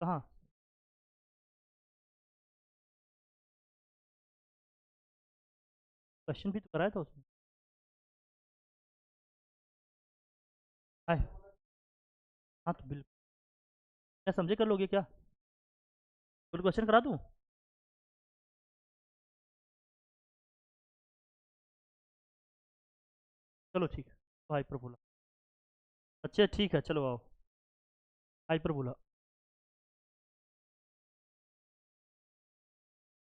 कहाँ? क्वेश्चन भी तो कराया था उसमें। हाय। हाँ तो बिल्कुल। क्या समझे कर लोगे क्या? फुल क्वेश्चन करा दूँ? चलो ठीक है, तो हाइपरबोला। अच्छा ठीक है, चलो आओ। हाइपरबोला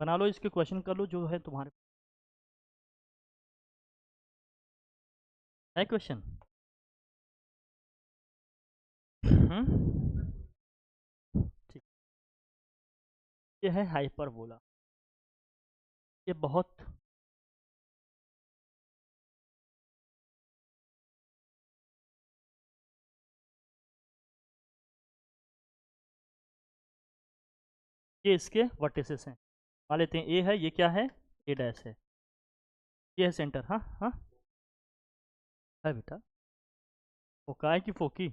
बना लो, इसके क्वेश्चन कर लो जो है तुम्हारे। है क्वेश्चन? ठीक। ये है हाइपरबोला। ये बहुत। ये इसके वर्टिसेस हैं। मान लेते हैं ए है, ये क्या है? ए डैश है। ये है सेंटर। हाँ हाँ। है बेटा। फोकाई की फोकी।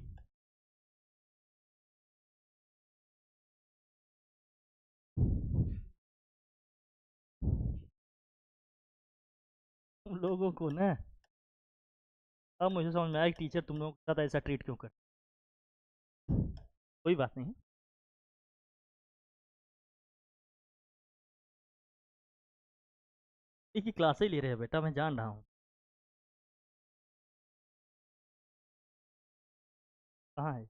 तुम लोगों को ना, अब मुझे समझ में आया कि टीचर तुम लोगों के साथ ऐसा ट्रीट क्यों कर। कोई बात नहीं। एक ही क्लास ही ले रहे हैं बेटा, मैं जान रहा हूँ। कहाँ है?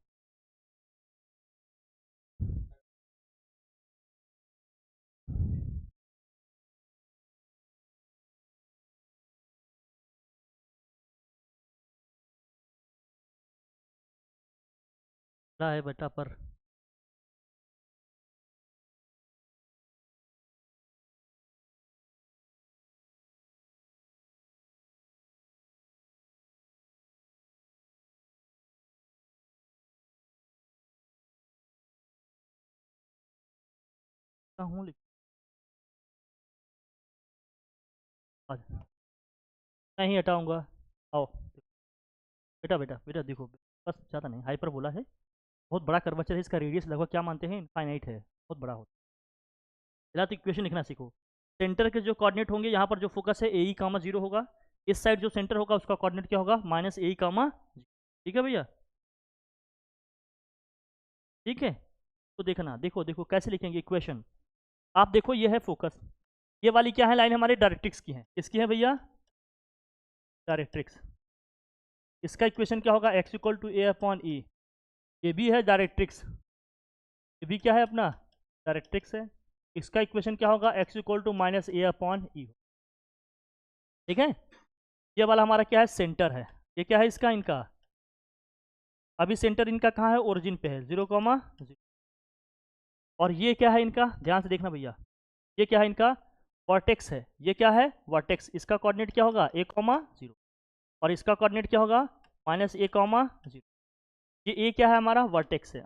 रहा है बेटा पर। कहाँ हूँ आज। मैं ही हटाऊंगा। आओ। बेटा बेटा बेटा देखो। बस ज़्यादा नहीं, हाइपर बोला है। बहुत बड़ा कर्वेचर है, इसका रेडियस लगभग क्या मानते हैं, इनफाइनाइट है, बहुत बड़ा होता है। पहला तो इक्वेशन लिखना सीखो। सेंटर के जो कोऑर्डिनेट होंगे, यहाँ पर जो फोकस है ए ई कामा जीरो होगा। इस साइड जो सेंटर होगा उसका कोऑर्डिनेट क्या होगा, माइनस ए ई कामा। ठीक है भैया? ठीक है। तो देखना, देखो देखो कैसे लिखेंगे इक्वेशन। आप देखो, ये है फोकस। ये वाली क्या है, लाइन हमारी डायरेक्ट्रिक्स की है। किसकी है भैया? डायरेक्ट्रिक्स। इसका इक्वेशन क्या होगा, x equal to a upon e. ये भी है डायरेक्ट्रिक्स। ये भी क्या है अपना, डायरेक्ट्रिक्स है। इसका इक्वेशन क्या होगा, x equal to minus a upon e. ठीक है। ये वाला हमारा क्या है, सेंटर है। ये क्या है इसका, इनका। अभी सेंटर इनका कहाँ है, ओरिजिन पे है, 0,0। और ये क्या है इनका, ध्यान से देखना भैया। ये क्या है इनका, वर्टेक्स है। ये क्या है, वर्टेक्स। इसका कोऑर्डिनेट क्या होगा, 1,0। और इसका कोऑर्डिनेट क्या होगा, माइनस 1,0। ये ए क्या है हमारा, वर्टेक्स है।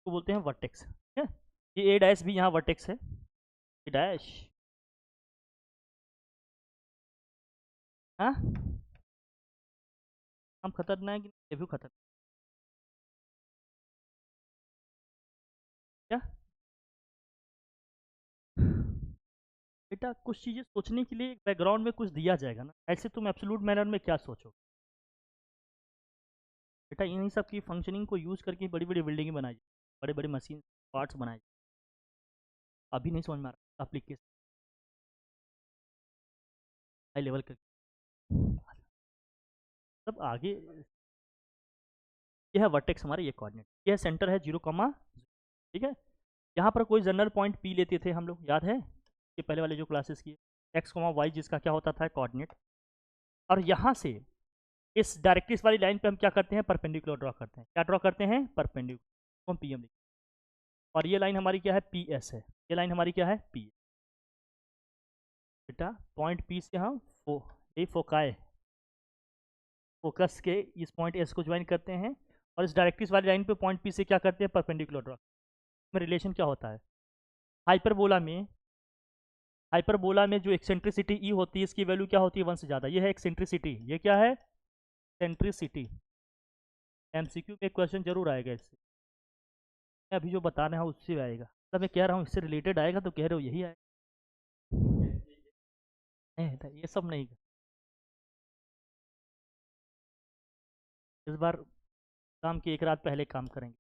तो बोलते हैं वर्टेक्स, ठीक है। ये ए डैश भी यहाँ वर्टेक्स है। ए डैश। हाँ। हम खतरनाक, ये भी खतरनाक। क्या? बेटा कुछ चीज़ें सोचने के लिए बैकग्राउंड में कुछ दिया जाएगा ना, ऐसे तुम एब्सोल्यूट मैनर में क्या सोचो। बेटा इन्हीं सब की फंक्शनिंग को यूज़ करके बड़ी बड़ी बिल्डिंगें बनाई जाए, बड़े बड़े मशीन पार्ट्स बनाए जाए। अभी नहीं समझ में आ रहा एप्लीकेशन हाई लेवल का। तब आगे। ये है वर्टेक्स हमारे, ये कोऑर्डिनेट, ये सेंटर है 0, ठीक है। यहाँ पर कोई जनरल पॉइंट पी लेते थे हम लोग, याद है ये पहले वाले जो क्लासेस की। एक्स कॉमा वाई जिसका क्या होता था, कोऑर्डिनेट। और यहाँ से इस डायरेक्ट्रिक्स वाली लाइन पे हम क्या करते हैं, परपेंडिकुलर ड्रॉ करते हैं। क्या ड्रॉ करते हैं, परपेंडिकुलर। हम पी एम। और ये लाइन हमारी क्या है, पी एस है। ये लाइन हमारी क्या है, पी। बेटा पॉइंट पी से हम ए फोकाए, फोकस के इस पॉइंट एस को ज्वाइन करते हैं। और इस डायरेक्ट्रिक्स वाली लाइन पे पॉइंट पी से क्या करते हैं, परपेंडिकुलर ड्रॉ में। रिलेशन क्या होता है हाइपरबोला में, हाइपरबोला में जो एक्सेंट्रिसिटी ई होती है, इसकी वैल्यू क्या होती है, 1 से ज़्यादा। ये है एक्सेंट्रिसिटी। ये क्या है, सेंट्रिसिटी। एमसीक्यू में क्वेश्चन जरूर आएगा इससे। मैं अभी जो बता रहा हूँ उससे आएगा, मतलब मैं कह रहा हूँ इससे रिलेटेड आएगा तो कह रहे हो यही आएगा। नहीं, ये सब नहीं। इस बार काम की एक रात पहले काम करेंगे।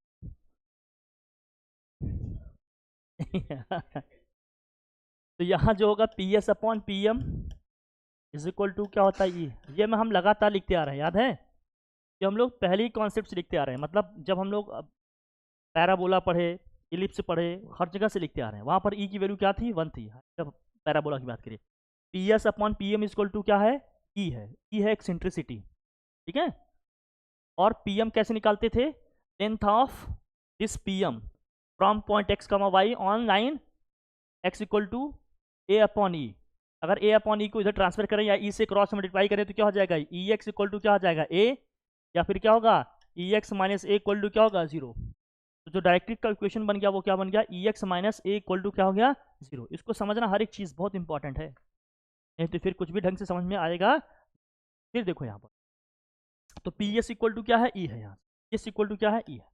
तो यहाँ जो होगा P S upon P M is equal to क्या होता है ई, ये में हम लगातार लिखते आ रहे हैं, याद है कि हम लोग पहले ही कॉन्सेप्ट से लिखते आ रहे हैं, मतलब जब हम लोग पैराबोला पढ़े, इलिप्स पढ़े, हर जगह से लिखते आ रहे हैं। वहाँ पर ई की वैल्यू क्या थी, 1 थी। जब पैराबोला की बात करिए, P S upon P M is equal to क्या है, ई है, ई है एक्सेंट्रिसिटी, ठीक है। और पी एम कैसे निकालते थे, length of this p m from point x comma y on line x equal to a upon e. अगर ए अपॉन ई को इधर ट्रांसफर करें या ई से क्रॉस मल्टीप्लाई करें तो क्या हो जाएगा, ई एक्स इक्वल टू क्या हो जाएगा ए, या फिर क्या होगा e x minus a equal to क्या होगा 0। तो जो डायरेक्ट्रिक का इक्वेशन बन गया वो क्या बन गया, e x minus a equal to क्या हो गया 0। इसको समझना हर एक चीज़ बहुत इंपॉर्टेंट है, नहीं तो फिर कुछ भी ढंग से समझ में आएगा। फिर देखो यहाँ पर तो पी एस इक्वल टू क्या है, ई है, यहाँ पी एस इक्वल टू क्या है, ई है।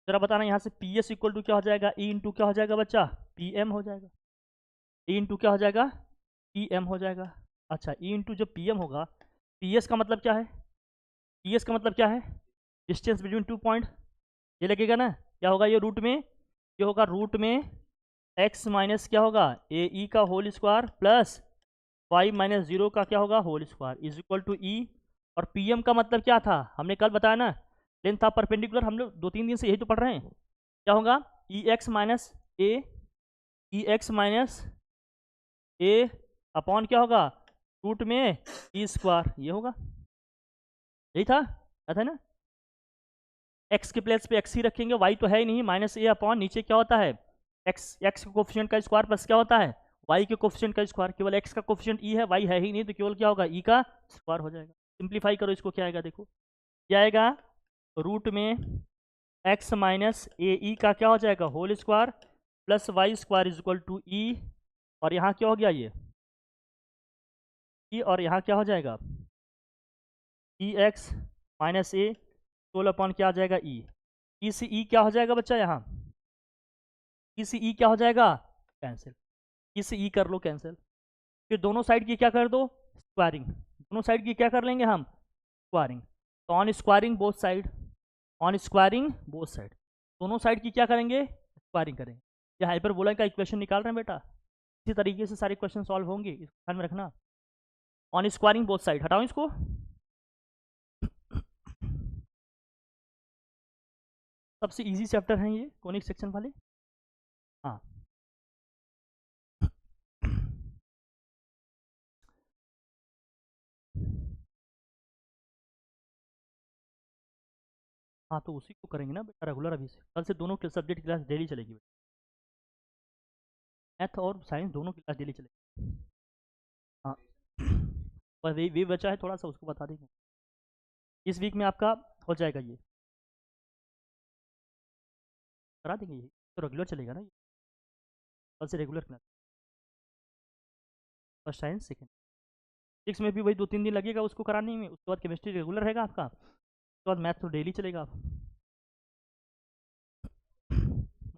जरा बताना यहाँ से पी एस इक्वल टू क्या हो जाएगा, ई इंटू क्या हो जाएगा बच्चा, पी एम हो जाएगा। ई इंटू क्या हो जाएगा, पी एम हो जाएगा। अच्छा, ई इंटू जो पी एम होगा, पी एस का मतलब क्या है, पी एस का मतलब क्या है, डिस्टेंस बिटवीन 2 पॉइंट, ये लगेगा ना, क्या होगा ये रूट में, ये होगा रूट में एक्स माइनस क्या होगा ए ई का whole square plus y minus 0 का क्या होगा whole square is equal to e. और पी एम का मतलब क्या था, हमने कल बताया ना, लेंथ ऑफ परपेंडिकुलर, हम लोग 2-3 दिन से यही तो पढ़ रहे हैं। क्या होगा e x minus A, E x minus a upon क्या होगा रूट में ई स्क्वायर, ये होगा, यही था, याद है ना। एक्स के प्लेस पे एक्स ही रखेंगे, वाई तो है ही नहीं, माइनस ए अपॉन नीचे क्या होता है एक्स, एक्स के कोफिशिएंट का स्क्वायर प्लस क्या होता है वाई के कोफिशिएंट का स्क्वायर। केवल एक्स का कोफिशिएंट ई है, वाई है ही नहीं, तो केवल क्या होगा ई का स्क्वायर हो जाएगा। सिंप्लीफाई करो इसको, क्या आएगा देखो, क्या आएगा रूट में एक्स माइनस ए ई का क्या हो जाएगा whole square plus Y square is equal to e. और यहाँ क्या हो गया ये ई, और यहाँ क्या हो जाएगा e x minus a whole upon क्या आ जाएगा ई से ई क्या हो जाएगा बच्चा, यहाँ ई से ई क्या हो जाएगा कैंसिल, ई से ई कर लो कैंसिल। फिर दोनों साइड की क्या कर दो स्क्वायरिंग, दोनों साइड की क्या कर लेंगे हम स्क्वायरिंग। तो on squaring both side, on squaring both side, दोनों साइड की क्या करेंगे स्क्वायरिंग करेंगे। ये हाइपरबोला का इक्वेशन निकाल रहे हैं बेटा, इसी तरीके से सारे क्वेश्चन सॉल्व होंगे, इसको ध्यान में रखना। ऑन स्क्वायरिंग बोथ साइड, हटाओ इसको, सबसे इजी चैप्टर है ये कोनिक सेक्शन वाले। हाँ हाँ, तो उसी को करेंगे ना बेटा रेगुलर, अभी से कल से दोनों के सब्जेक्ट क्लास डेली चलेगी बेटा, मैथ और साइंस दोनों की क्लास डेली चलेगी। हाँ बस वही बचा है थोड़ा सा, उसको बता देंगे इस वीक में आपका हो जाएगा, ये करा देंगे, यही तो रेगुलर चलेगा ना ये, कल से regular class, first science second. Six में भी वही 2-3 दिन लगेगा उसको कराने में, उसके बाद केमिस्ट्री रेगुलर रहेगा आपका, उसके बाद मैथ तो डेली चलेगा।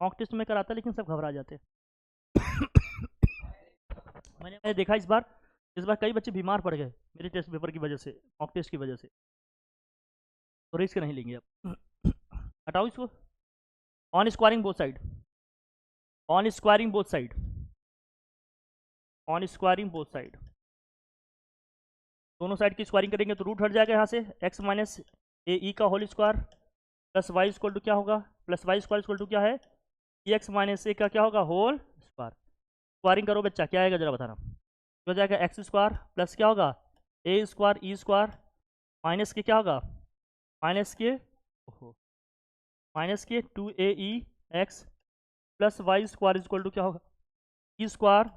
मॉक टेस्ट में कराता लेकिन सब घबरा जाते मैंने देखा इस बार कई बच्चे बीमार पड़ गए मेरे टेस्ट पेपर की वजह से, मॉक टेस्ट की वजह से, तो रिस्क नहीं लेंगे अब। हटाओ इसको, on squaring both side, on squaring both side, on squaring both side, दोनों साइड की स्क्वायरिंग करेंगे तो रूट हट जाएगा यहाँ से, एक्स माइनस ए ई का whole square plus Y equal to क्या होगा, plus Y square equal to क्या है ई एक्स माइनस ए का क्या होगा होल स्क्वायर। स्क्वायरिंग करो बच्चा, क्या आएगा जरा बताना, हो जाएगा एक्स स्क्वायर प्लस क्या होगा A square E square minus के क्या होगा माइनस के माइनस के 2ae X plus Y square equal to क्या होगा E square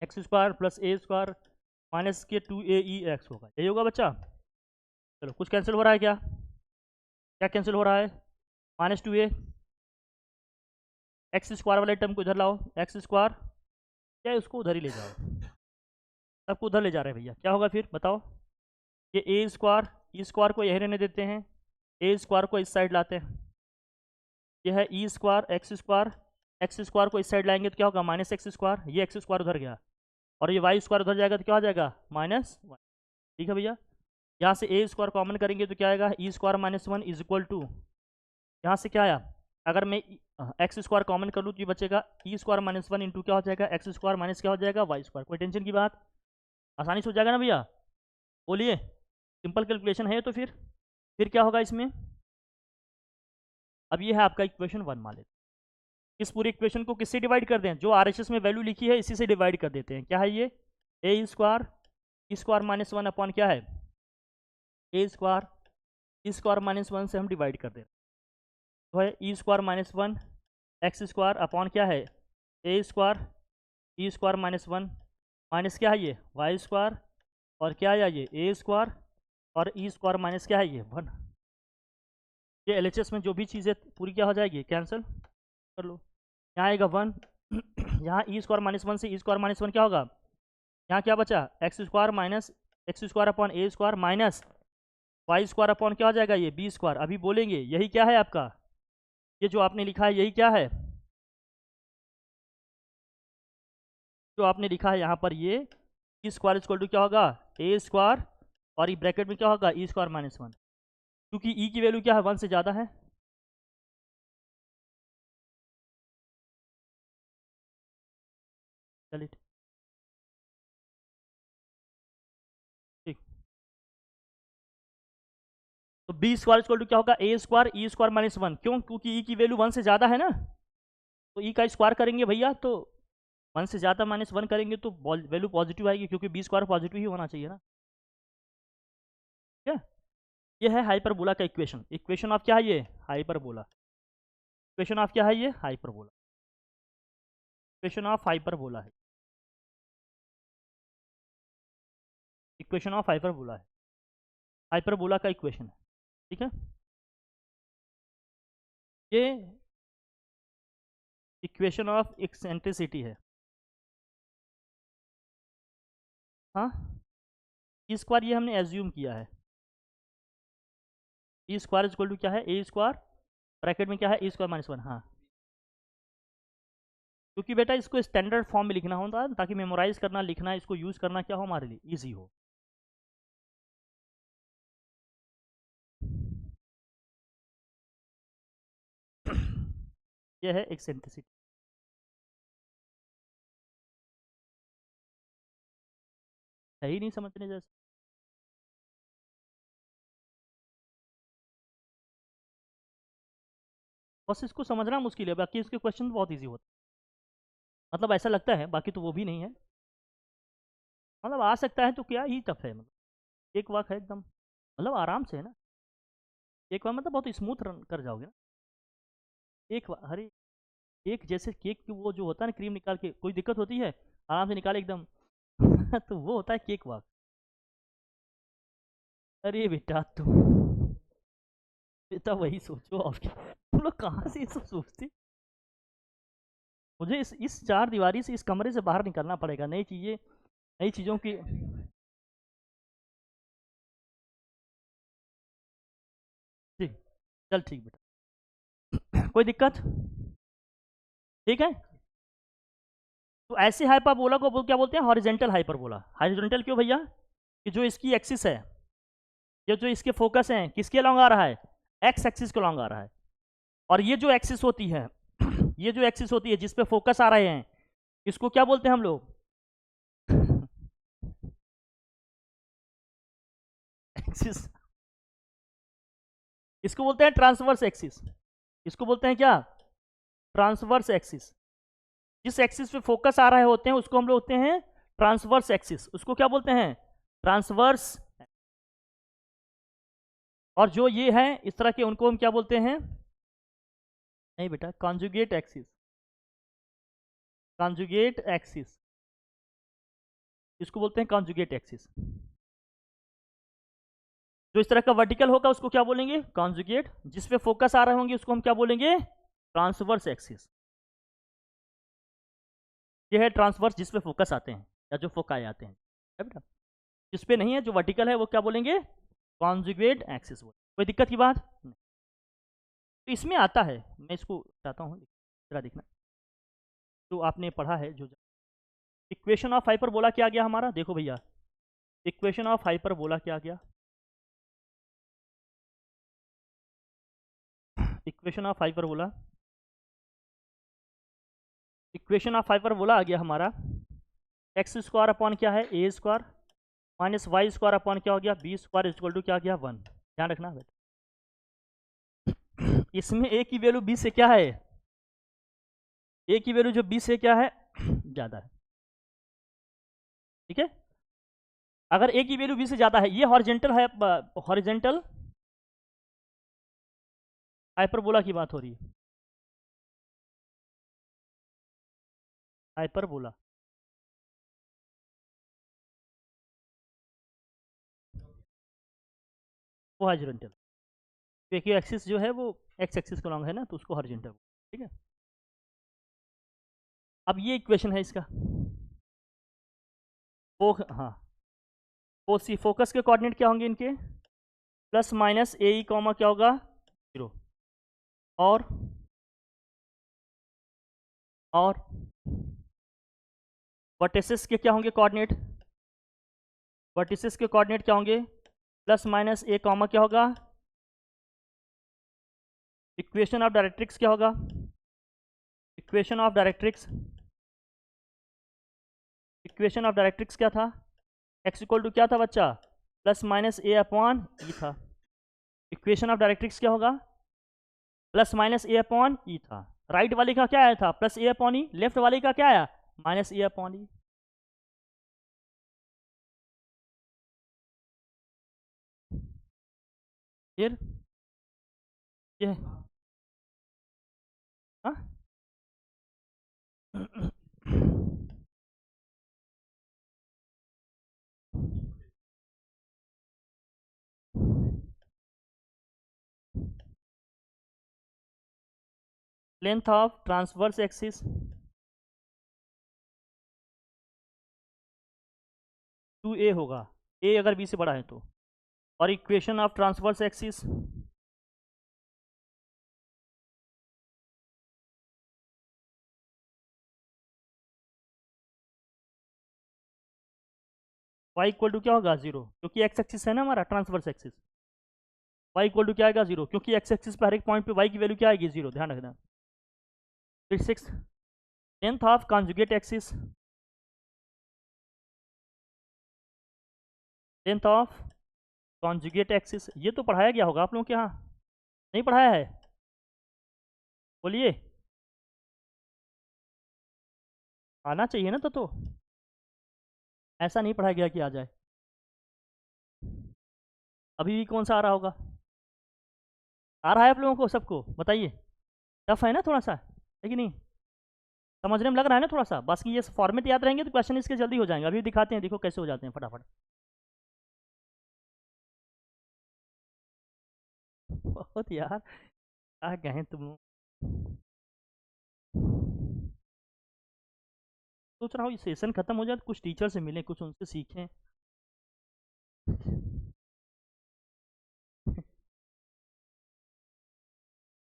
x square plus ए स्क्वायर माइनस के 2ae एक्स होगा, यही होगा बच्चा। चलो कुछ कैंसिल हो रहा है क्या, क्या कैंसिल हो रहा है, माइनस 2a एक्स स्क्वायर वाले टर्म को इधर लाओ, एक्स स्क्वायर क्या है उसको उधर ही ले जाओ, सबको उधर ले जा रहे हैं भैया, क्या होगा फिर बताओ, ये ए स्क्वायर ई स्क्वायर को यही रहने देते हैं, ए स्क्वायर को इस साइड लाते हैं, ये है e square x square, x square को इस साइड लाएंगे तो क्या होगा माइनस एक्स स्क्वायर, ये एक्स स्क्वायर उधर गया और ये वाई स्क्वायर उधर जाएगा तो क्या हो जाएगा माइनस वन। ठीक है भैया, यहाँ से ए स्क्वायर कॉमन करेंगे तो क्या आएगा e square minus one is equal to, यहाँ से क्या आया, अगर मैं एक्स स्क्वायर कॉमन कर लूँ तो ये बचेगा ई स्क्वायर माइनस वन इंटू क्या हो जाएगा एक्स स्क्वायर माइनस क्या हो जाएगा वाई स्क्वायर। कोई टेंशन की बात, आसानी से हो जाएगा ना भैया, बोलिए सिंपल कैलकुलेशन है। तो फिर क्या होगा इसमें, अब ये है आपका इक्वेशन वन मान लेते हैं। इस पूरी इक्वेशन को किससे डिवाइड कर दें, जो आरएचएस में वैल्यू लिखी है इसी से डिवाइड कर देते हैं। क्या है ये, a square E square minus one upon क्या है a square E square minus one से हम डिवाइड कर देते हैं, तो है e square minus one x square upon क्या है a square E square minus one minus क्या है ये वाई स्क्वायर और क्या है ये ए स्क्वायर और ई स्क्वायर माइनस क्या है ये वन। ये एलएचएस में जो भी चीज़ें पूरी क्या हो जाएगी कैंसिल कर लो, यहाँ आएगा वन यहाँ ई स्क्वायर माइनस वन से ई स्क्वायर माइनस वन क्या होगा, यहाँ क्या बचा x square minus x square upon ए square minus y square upon क्या हो जाएगा ये बी स्क्वायर। अभी बोलेंगे यही क्या है आपका, ये जो आपने लिखा है यही क्या है, जो आपने लिखा है यहाँ पर ये ई स्क्वायर इक्वल टू क्या होगा ए स्क्वायर और ये ब्रैकेट में क्या होगा ई स्क्वायर माइनस वन, क्योंकि ई की वैल्यू क्या है वन से ज़्यादा है। चलिए ठीक, तो बी स्क्वायर इक्वल टू क्या होगा A square E square minus one, क्यों, क्योंकि ई की वैल्यू वन से ज़्यादा है ना, तो ई का स्क्वायर करेंगे भैया तो वन से ज़्यादा माइनस वन करेंगे तो वैल्यू पॉजिटिव आएगी, क्योंकि बी स्क्वायर पॉजिटिव ही होना चाहिए ना। ठीक है, ये है हाइपरबोला का इक्वेशन, इक्वेशन ऑफ क्या है ये हाइपरबोला, इक्वेशन ऑफ क्या है ये हाइपरबोला, इक्वेशन ऑफ हाइपरबोला है, इक्वेशन ऑफ हाइपरबोला है, हाइपरबोला का इक्वेशन है। ठीक है, ये इक्वेशन ऑफ एक्सेंट्रिसिटी है। हाँ, ई स्क्वायर ये हमने एज्यूम किया है, ई स्क्वायर इक्वल टू क्या है ए स्क्वायर ब्रैकेट में क्या है ए स्क्वायर माइनस वन। हाँ, क्योंकि बेटा इसको स्टैंडर्ड फॉर्म में लिखना होता है ताकि मेमोराइज करना लिखना इसको यूज़ करना क्या हो हमारे लिए ईजी हो। यह है एक्सेंट्रिसिटी, है ही नहीं समझने जैसे। बस इसको समझना मुश्किल है, बाकी इसके क्वेश्चन बहुत ईजी होते हैं, मतलब ऐसा लगता है, बाकी तो वो भी नहीं है, मतलब आ सकता है तो क्या ही टफ है, मतलब एक वाक है एकदम, मतलब आराम से है ना, एक बार मतलब बहुत स्मूथ रन कर जाओगे ना, अरे एक जैसे केक की वो जो होता है ना क्रीम निकाल के कोई दिक्कत होती है, आराम से निकाले एकदम तो वो होता है केक वाक। अरे बेटा तुम बेटा वही सोचो और क्या, तुम लोग कहाँ से ये सब सोचते, मुझे इस चार दीवारी से इस कमरे से बाहर निकलना पड़ेगा, नई चीज़ें नई चीज़ों की। ठीक, चल ठीक बेटा कोई दिक्कत, ठीक है। तो ऐसे हाइपरबोला को क्या बोलते हैं हॉरिजेंटल हाइपरबोला। हॉरिजेंटल क्यों भैया, कि जो इसकी एक्सिस है, ये जो इसके फोकस हैं किसके अलॉन्ग आ रहा है एक्स एक्सिस के अलॉन्ग आ रहा है, और ये जो एक्सिस होती है ये जो एक्सिस होती है जिस पे फोकस आ रहे हैं इसको क्या बोलते हैं हम लोग एक्सिस, इसको बोलते हैं ट्रांसवर्स एक्सिस, इसको बोलते हैं क्या ट्रांसवर्स एक्सिस, जिस एक्सिस पे फोकस आ रहे होते हैं उसको हम लोग होते हैं ट्रांसवर्स एक्सिस, उसको क्या बोलते हैं ट्रांसवर्स, और जो ये हैं इस तरह के उनको हम क्या बोलते हैं, नहीं बेटा कॉन्जुगेट एक्सिस, कॉन्जुगेट एक्सिस, इसको बोलते हैं कॉन्जुगेट एक्सिस, जो इस तरह का वर्टिकल होगा उसको क्या बोलेंगे कॉन्जुगेट, जिस पे फोकस आ रहे होंगे उसको हम क्या बोलेंगे ट्रांसवर्स एक्सिस, ये है ट्रांसवर्स जिस पे फोकस आते हैं या जो फोकाए आते हैं, है बेटा, जिस पे नहीं है जो वर्टिकल है वो क्या बोलेंगे कॉन्जुगेट एक्सिस बोलेंगे। कोई दिक्कत की बात नहीं। तो इसमें आता है, मैं इसको चाहता हूँ जरा देखना जो आपने पढ़ा है। जो इक्वेशन ऑफ हाइपरबोला क्या आ गया हमारा, देखो भैया इक्वेशन ऑफ हाइपरबोला क्या आ गया, equation of hyperbola, equation of hyperbola आ गया हमारा एक्स स्क्वायर अपॉन क्या है a square minus y square upon क्या हो गया बी स्क्वायर इक्वल टू क्या आ गया 1। ध्यान रखना बेटा, इसमें ए की वैल्यू बी से क्या है, ए की वैल्यू जो बी से क्या है ज़्यादा है, ठीक है। अगर ए की वैल्यू बी से ज़्यादा है, ये हॉरिजेंटल है, हॉरिजेंटल हाइपरबोला की बात हो रही है, हाइपरबोला वो हॉरिजेंटल, क्योंकि एक्सिस जो है वो एक्स एक्सिस के लॉन्ग है ना, तो उसको हॉरिजेंटल, ठीक है। अब ये इक्वेशन है इसका, वो हाँ वो सी फोकस के कोऑर्डिनेट क्या होंगे इनके, plus minus A E comma क्या होगा 0, और वर्टिसेस के क्या होंगे कोऑर्डिनेट, वर्टिसेस के कोऑर्डिनेट क्या होंगे प्लस माइनस ए कॉमा क्या होगा, इक्वेशन ऑफ डायरेक्ट्रिक्स क्या होगा, equation of directrix, equation of directrix क्या था, एक्स इक्वल टू क्या था बच्चा प्लस माइनस ए अपॉन ई था, इक्वेशन ऑफ डायरेक्ट्रिक्स क्या होगा प्लस माइनस ए अपॉन ई था। राइट वाले का क्या आया था प्लस ए अपॉन ई, लेफ्ट वाले का क्या आया माइनस ए अपॉन ई। फिर ये हाँ length of transverse axis 2a होगा, a अगर b से बड़ा है तो, और equation of transverse axis y equal to क्या होगा 0, क्योंकि x एक्सिस है ना हमारा transverse axis, y equal to क्या आएगा 0, क्योंकि x एक्सिस पर हर एक पॉइंट पे y की वैल्यू क्या आएगी 0, ध्यान रखना। फिर 6 length of conjugate axis, length of conjugate axis, ये तो पढ़ाया गया होगा आप लोगों के यहाँ, नहीं पढ़ाया है, बोलिए आना चाहिए ना, तो ऐसा नहीं पढ़ाया गया कि आ जाए। अभी भी कौन सा आ रहा होगा, आ रहा है आप लोगों को सबको, बताइए टफ है ना थोड़ा सा, है कि नहीं, समझने में लग रहा है ना थोड़ा सा, बस कि ये फॉर्मेट याद रहेंगे तो क्वेश्चन इसके जल्दी हो जाएंगे। अभी दिखाते हैं, देखो कैसे हो जाते हैं फटाफट। बहुत यार, क्या कहें तुम लोग। सोच रहा हूँ ये सेशन खत्म हो जाए तो कुछ टीचर से मिलें, कुछ उनसे सीखें।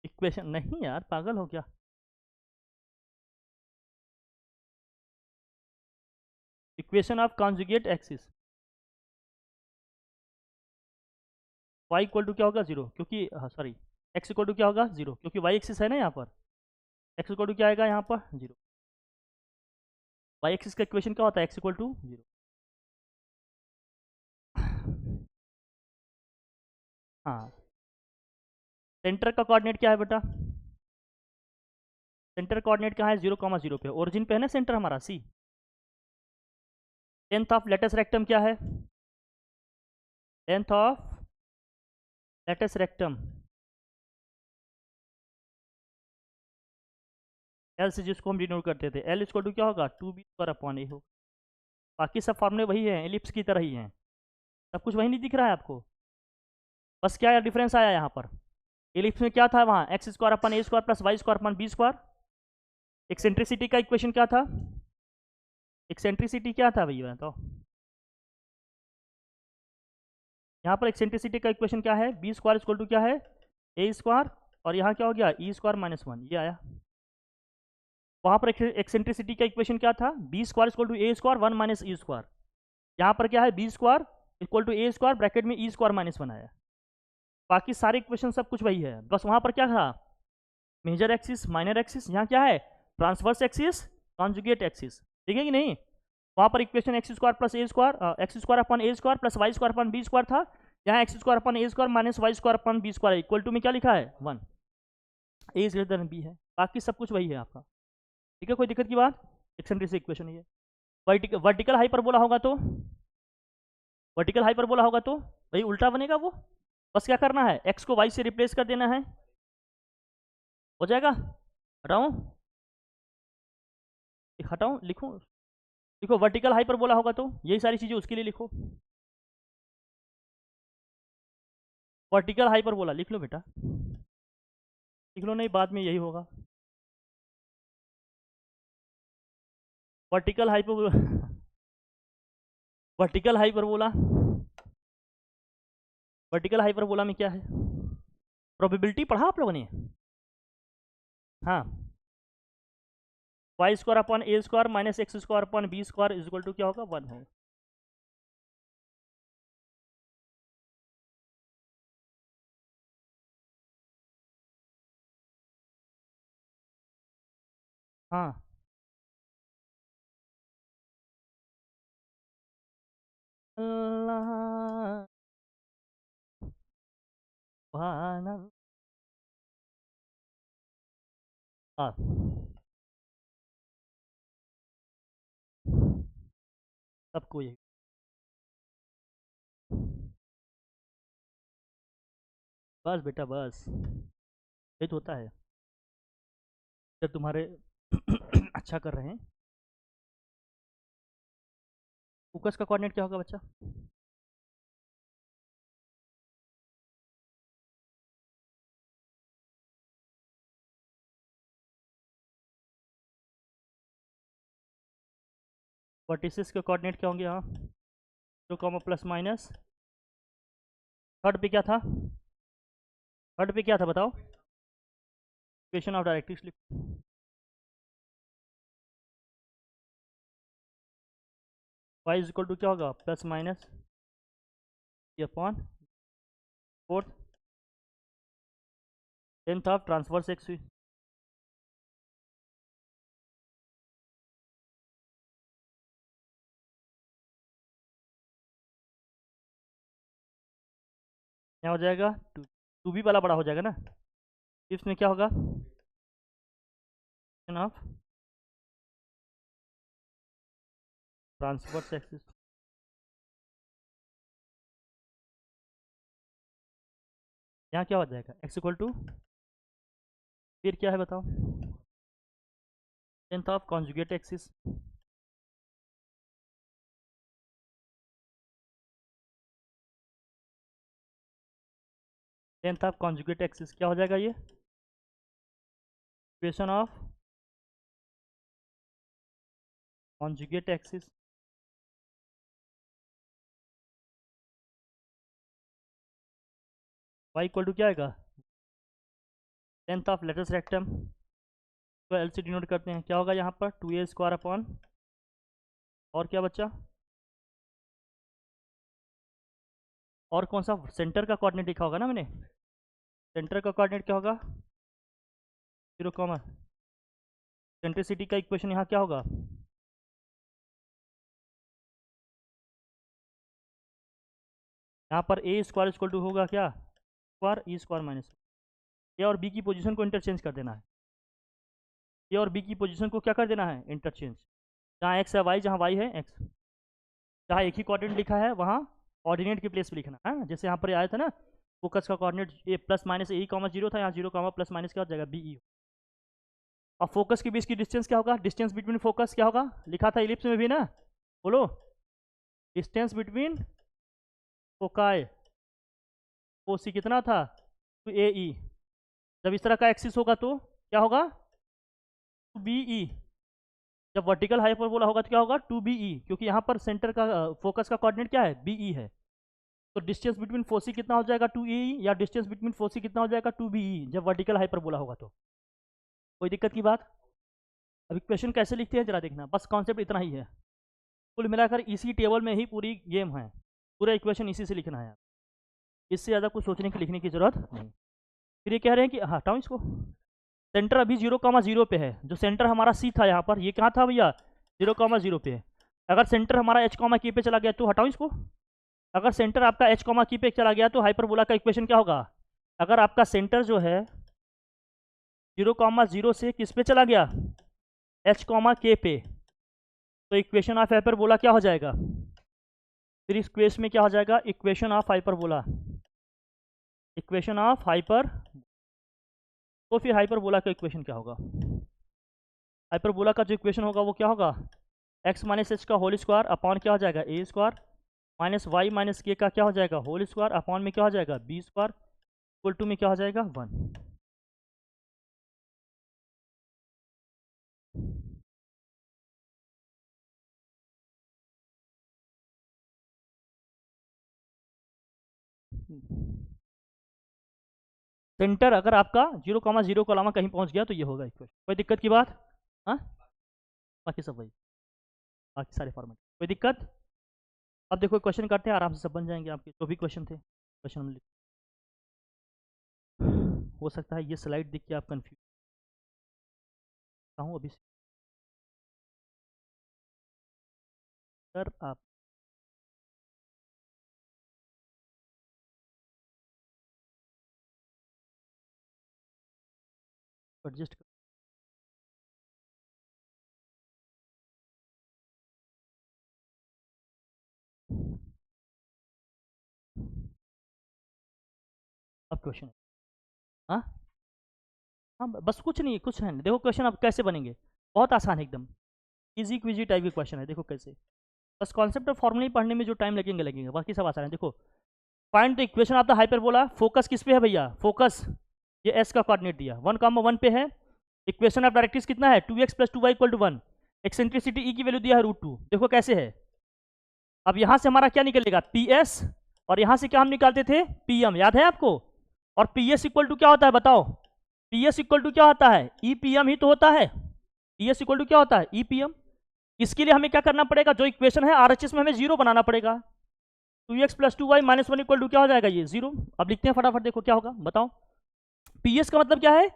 इक्वेशन नहीं यार, पागल हो क्या, equation of conjugate axis y equal to क्या होगा 0, क्योंकि हाँ सॉरी x इक्वल टू क्या होगा 0, क्योंकि y एक्सिस है ना यहाँ पर, x इक्वल टू क्या आएगा यहाँ पर 0, y एक्सिस का इक्वेशन क्या होता है x इक्वल टू 0। हाँ सेंटर का कोऑर्डिनेट क्या है बेटा, सेंटर कोऑर्डिनेट कहाँ है 0,0 पे, ओरिजिन पे है ना सेंटर हमारा C. Length of latus rectum क्या है, length of latus rectum L से जिसको हम डिनोट करते थे, एल इक्वल टू क्या होगा 2b² अपॉन ए हो। बाकी सब फॉर्मूले वही हैं, एलिप्स की तरह ही हैं, सब कुछ वही नहीं दिख रहा है आपको, बस क्या डिफरेंस आया यहाँ पर, एलिप्स में क्या था वहाँ x² अपॉन ए square plus y² upon B square. Eccentricity का इक्वेशन क्या था, एक्सेंट्रिसिटी क्या था भैया तो, यहाँ पर एक्सेंट्रिसिटी का इक्वेशन क्या है, बी स्क्वायर इक्वल टू क्या है ए स्क्वायर और यहाँ क्या हो गया ई स्क्वायर माइनस 1, ये आया। वहाँ पर एक्सेंट्रिसिटी का इक्वेशन क्या था, B square equal to A square 1 minus E square. यहाँ पर क्या है, B square equal to A square bracket में ई स्क्वायर माइनस 1 आया। बाकी सारे इक्वेशन सब कुछ वही है, बस वहाँ पर क्या था, मेजर एक्सिस माइनर एक्सिस, यहाँ क्या है ट्रांसवर्स एक्सिस कॉन्जुगेट एक्सिस, ठीक है कि नहीं। वहाँ पर equation x square plus A square, x square upon a square plus Y square upon b square था। यहाँ x square upon a square minus y square upon b square equal to में क्या लिखा है 1, a is greater than b है। बाकी सब कुछ वही है आपका, ठीक है, कोई दिक्कत की बात। एक्सेंट्रिसिटी इक्वेशन है ये। वर्टिकल हाइपरबोला होगा तो, वर्टिकल हाइपरबोला होगा तो भाई उल्टा बनेगा वो, बस क्या करना है एक्स को वाई से रिप्लेस कर देना है, हो जाएगा। हटाऊं, हटाऊं, लिखूं, लिखो वर्टिकल हाइपरबोला होगा तो यही सारी चीज़ें उसके लिए लिखो। वर्टिकल हाइपरबोला लिख लो बेटा, लिख लो, नहीं बाद में यही होगा। Vertical hyper vertical hyperbola, vertical hyperbola में क्या है, प्रोबेबिलिटी पढ़ा आप लोगों ने, हाँ, Y square upon A square minus x square upon B square is equal to क्या होगा 1 होगा। हाँ, अल्लाह सुभान, हाँ, सबको यही, बस बेटा बस, ये तो होता है जब तुम्हारे अच्छा कर रहे हैं। फोकस का कोऑर्डिनेट क्या होगा बच्चा, वर्टिसेस के कोऑर्डिनेट क्या होंगे, हाँ, 2 प्लस माइनस, थर्ड पे क्या था, थर्ड पे क्या था बताओ, इक्वेशन ऑफ डायरेक्ट्रिक्स लिखो, y इज इक्वल टू क्या होगा प्लस माइनस ये upon fourth tenth of transverse x, क्या हो जाएगा, टू बी वाला बड़ा हो जाएगा ना, इसमें क्या होगा ऑफ ट्रांसवर्स एक्सिस, यहाँ क्या हो जाएगा एक्स इक्वल टू, फिर क्या है बताओ, length of conjugate axis, length of conjugate axis क्या हो जाएगा ये, equation of conjugate axis, y equal to क्या आएगा, टेंथ ऑफ लेटेस्ट रेक्टम, तो एल से डिनोट करते हैं, क्या होगा यहाँ पर 2a स्क्वायर अपॉन, और क्या बच्चा, और कौन सा सेंटर का कोऑर्डिनेट लिखा होगा ना मैंने, सेंटर का कोऑर्डिनेट क्या होगा 0, सेंट्रिसिटी का इक्वेशन यहाँ क्या होगा, यहाँ पर ए स्क्वायर इक्वल टू होगा क्या स्क्वायर ई स्क्वायर माइनस, ए और बी की पोजीशन को इंटरचेंज कर देना है, ए और बी की पोजीशन को क्या कर देना है इंटरचेंज, जहाँ एक्स है वाई, जहाँ वाई है एक्स, जहाँ एक ही कोऑर्डिनेट लिखा है वहाँ ऑर्डिनेट की प्लेस पे लिखना है, हाँ? जैसे यहाँ पर आया था ना फोकस का कोऑर्डिनेट ए प्लस माइनस ए कॉमा 0 था, यहाँ 0 प्लस माइनस क्या हो जाएगा बी ई। और फोकस के बीच की डिस्टेंस क्या होगा, डिस्टेंस बिटवीन फोकस क्या होगा, लिखा था इलिप्स में भी ना, बोलो, डिस्टेंस बिटवीन फोकाई ओ सी कितना था टू ए ई, जब इस तरह का एक्सिस होगा तो क्या होगा टू बी ई, जब वर्टिकल हाइपरबोला होगा तो क्या होगा टू बी ई, क्योंकि यहाँ पर सेंटर का फोकस का कोऑर्डिनेट क्या है बी ई है, तो डिस्टेंस बिटवीन फोसी कितना हो जाएगा 2e, या डिस्टेंस बिटवीन फोसी कितना हो जाएगा 2be जब वर्टिकल हाइपरबोला होगा। तो कोई दिक्कत की बात? अब इक्वेशन कैसे लिखते हैं जरा देखना, बस कॉन्सेप्ट इतना ही है। कुल मिलाकर इसी टेबल में ही पूरी गेम है, पूरा इक्वेशन इसी से लिखना है, इससे ज़्यादा कुछ सोचने की लिखने की ज़रूरत नहीं। फिर ये कह रहे हैं कि हटाओ इसको, सेंटर अभी 0,0 पे है, जो सेंटर हमारा सी था यहाँ पर, ये कहाँ था भैया 0,0 पे है। अगर सेंटर हमारा h, k पे चला गया तो हटाओ इसको। अगर सेंटर आपका h, k पे चला गया तो हाइपरबोला का इक्वेशन क्या होगा? अगर आपका सेंटर जो है 0,0 से किस पे चला गया h, k पे, तो इक्वेशन ऑफ हाइपरबोला क्या हो जाएगा? फिर इस केस में क्या हो जाएगा? Equation of hyperbola, equation of hyper, तो फिर हाइपरबोला का इक्वेशन क्या होगा? हाइपरबोला का जो इक्वेशन होगा वो क्या होगा? x माइनस एच का होल स्क्वायर अपॉन क्या हो जाएगा ए स्क्वायर माइनस वाई माइनस के का क्या हो जाएगा होल स्क्वायर अपॉन में क्या हो जाएगा बी स्क्वायर इक्वल टू में क्या हो जाएगा 1। सेंटर अगर आपका 0,0 के अलावा कहीं पहुंच गया तो ये होगा इक्वेशन। कोई दिक्कत की बात? हाँ, बाकी सब वही, बाकी सारे फॉर्मेट, कोई दिक्कत? अब देखो क्वेश्चन करते हैं, आराम से सब बन जाएंगे आपके जो भी क्वेश्चन थे। क्वेश्चन में हो सकता है ये स्लाइड देख के आप कंफ्यूज हूँ अभी सर, आप एडजस्ट कर। अब क्वेश्चन, हाँ हाँ, बस कुछ नहीं, कुछ है नहीं। देखो क्वेश्चन अब कैसे बनेंगे, बहुत आसान है एकदम, इजी क्विजी टाइप के क्वेश्चन है। देखो कैसे, बस कॉन्सेप्ट और फॉर्मूला पढ़ने में जो टाइम लगेंगे बाकी सब आसान है। देखो find the equation of the hyperbola, focus किस पे है भैया? फोकस ये एस का कोऑर्डिनेट दिया 1,1 पे है। इक्वेशन ऑफ डायरेक्ट्रिक्स कितना है 2x + 2y = 1। एक्सेंट्रिसिटी ई की वैल्यू दिया है √2। देखो कैसे है, अब यहाँ से हमारा क्या निकलेगा PS, और यहाँ से क्या हम निकालते थे PM, याद है आपको? और PS इक्वल टू क्या होता है बताओ? PS इक्वल टू क्या होता है? EPM ही तो होता है। PS इक्वल टू क्या होता है? EPM। इसके लिए हमें क्या करना पड़ेगा? जो इक्वेशन है RHS में हमें 0 बनाना पड़ेगा। 2x + 2y - 1 = क्या हो जाएगा? ये 0। अब लिखते हैं फटाफट, देखो क्या होगा बताओ। PS का मतलब क्या है?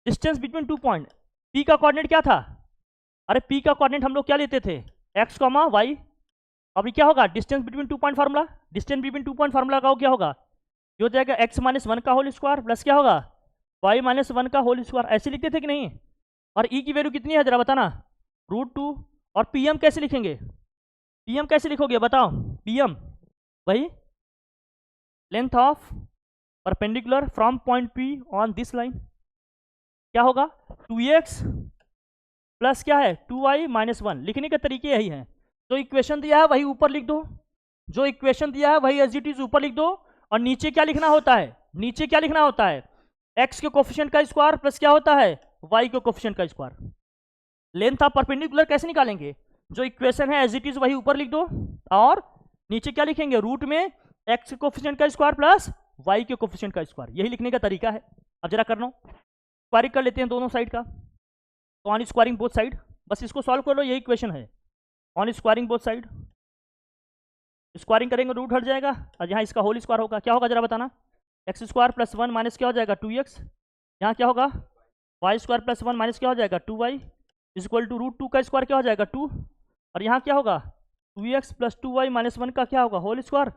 Distance between 2 point. P का कोऑर्डिनेट क्या था? अरे P का कोऑर्डिनेट हम लोग क्या लेते थे? x, y। अभी क्या होगा? Distance between 2 point formula, distance between 2 point formula का क्या होगा? ये हो जाएगा x - 1 का होल स्क्वायर प्लस क्या होगा y - 1 का होल स्क्वायर। ऐसे लिखते थे कि नहीं? और e की वैल्यू कितनी है जरा बताना? √2। और pm कैसे लिखेंगे? pm कैसे लिखोगे बताओ? pm वही length of perpendicular from point P on this line, क्या होगा 2x प्लस क्या है 2y - 1। लिखने के तरीके यही हैं, जो इक्वेशन दिया है वही ऊपर लिख दो, जो इक्वेशन दिया है वही एज इट इज ऊपर लिख दो। और नीचे क्या लिखना होता है? नीचे क्या लिखना होता है? x के कोफिशिएंट का स्क्वायर प्लस क्या होता है y के कोफिशिएंट का स्क्वायर। लेंथ ऑफ परपेंडिकुलर कैसे निकालेंगे? जो इक्वेशन है एज इट इज वही ऊपर लिख दो, और नीचे क्या लिखेंगे? रूट में x के कोफिशिएंट का स्क्वायर प्लस y के कोफिशिएंट का स्क्वायर। यही लिखने का तरीका है। अब जरा करना स्क्वायरिंग कर लेते हैं दोनों साइड का। तो ऑन स्क्वायरिंग बोथ साइड, बस इसको सॉल्व कर लो, यही इक्वेशन है। On squaring both side, squaring करेंगे रूट हट जाएगा, और यहाँ इसका होल स्क्वायर होगा। क्या होगा जरा बताना? x² + 1 माइनस क्या हो जाएगा 2x, यहाँ क्या होगा y² + 1 माइनस क्या हो जाएगा 2y इक्वल टू √2 का स्क्वायर क्या हो जाएगा 2, और यहाँ क्या होगा 2x + 2y - 1 का क्या होगा होल स्क्वायर।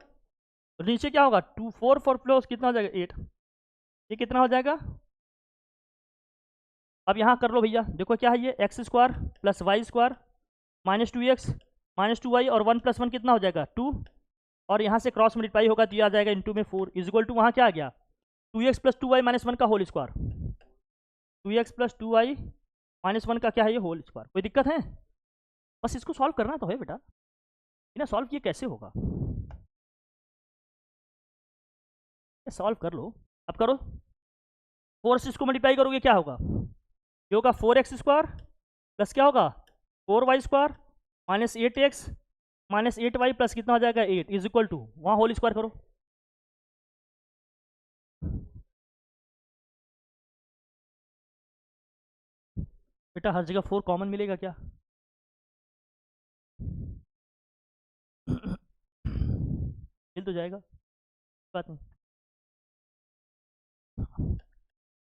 और नीचे क्या होगा 2 4 4 प्लस कितना हो जाएगा 8, ये कितना हो जाएगा? अब यहाँ कर लो भैया, देखो क्या है ये x² + y² - 2x - 2y और 1 + 1 कितना हो जाएगा 2, और यहाँ से क्रॉस मल्टीप्लाई होगा तो ये आ जाएगा इंटू में 4 इक्वल टू वहाँ क्या आ गया 2x + 2y - 1 का होल स्क्वायर। 2x + 2y - 1 का क्या है ये होल स्क्वायर। कोई दिक्कत है? बस इसको सॉल्व करना तो है बेटा, बिना सॉल्व किए कैसे होगा? सॉल्व कर लो, अब करो। 4 से इसको मल्टीप्लाई करोगे क्या होगा? ये होगा 4x² प्लस क्या होगा 4y² - 8x - 8y प्लस कितना हो जाएगा 8 इज इक्वल टू वहाँ होल स्क्वायर करो। बेटा हर जगह 4 कॉमन मिलेगा क्या? मिल तो जाएगा, बात नहीं।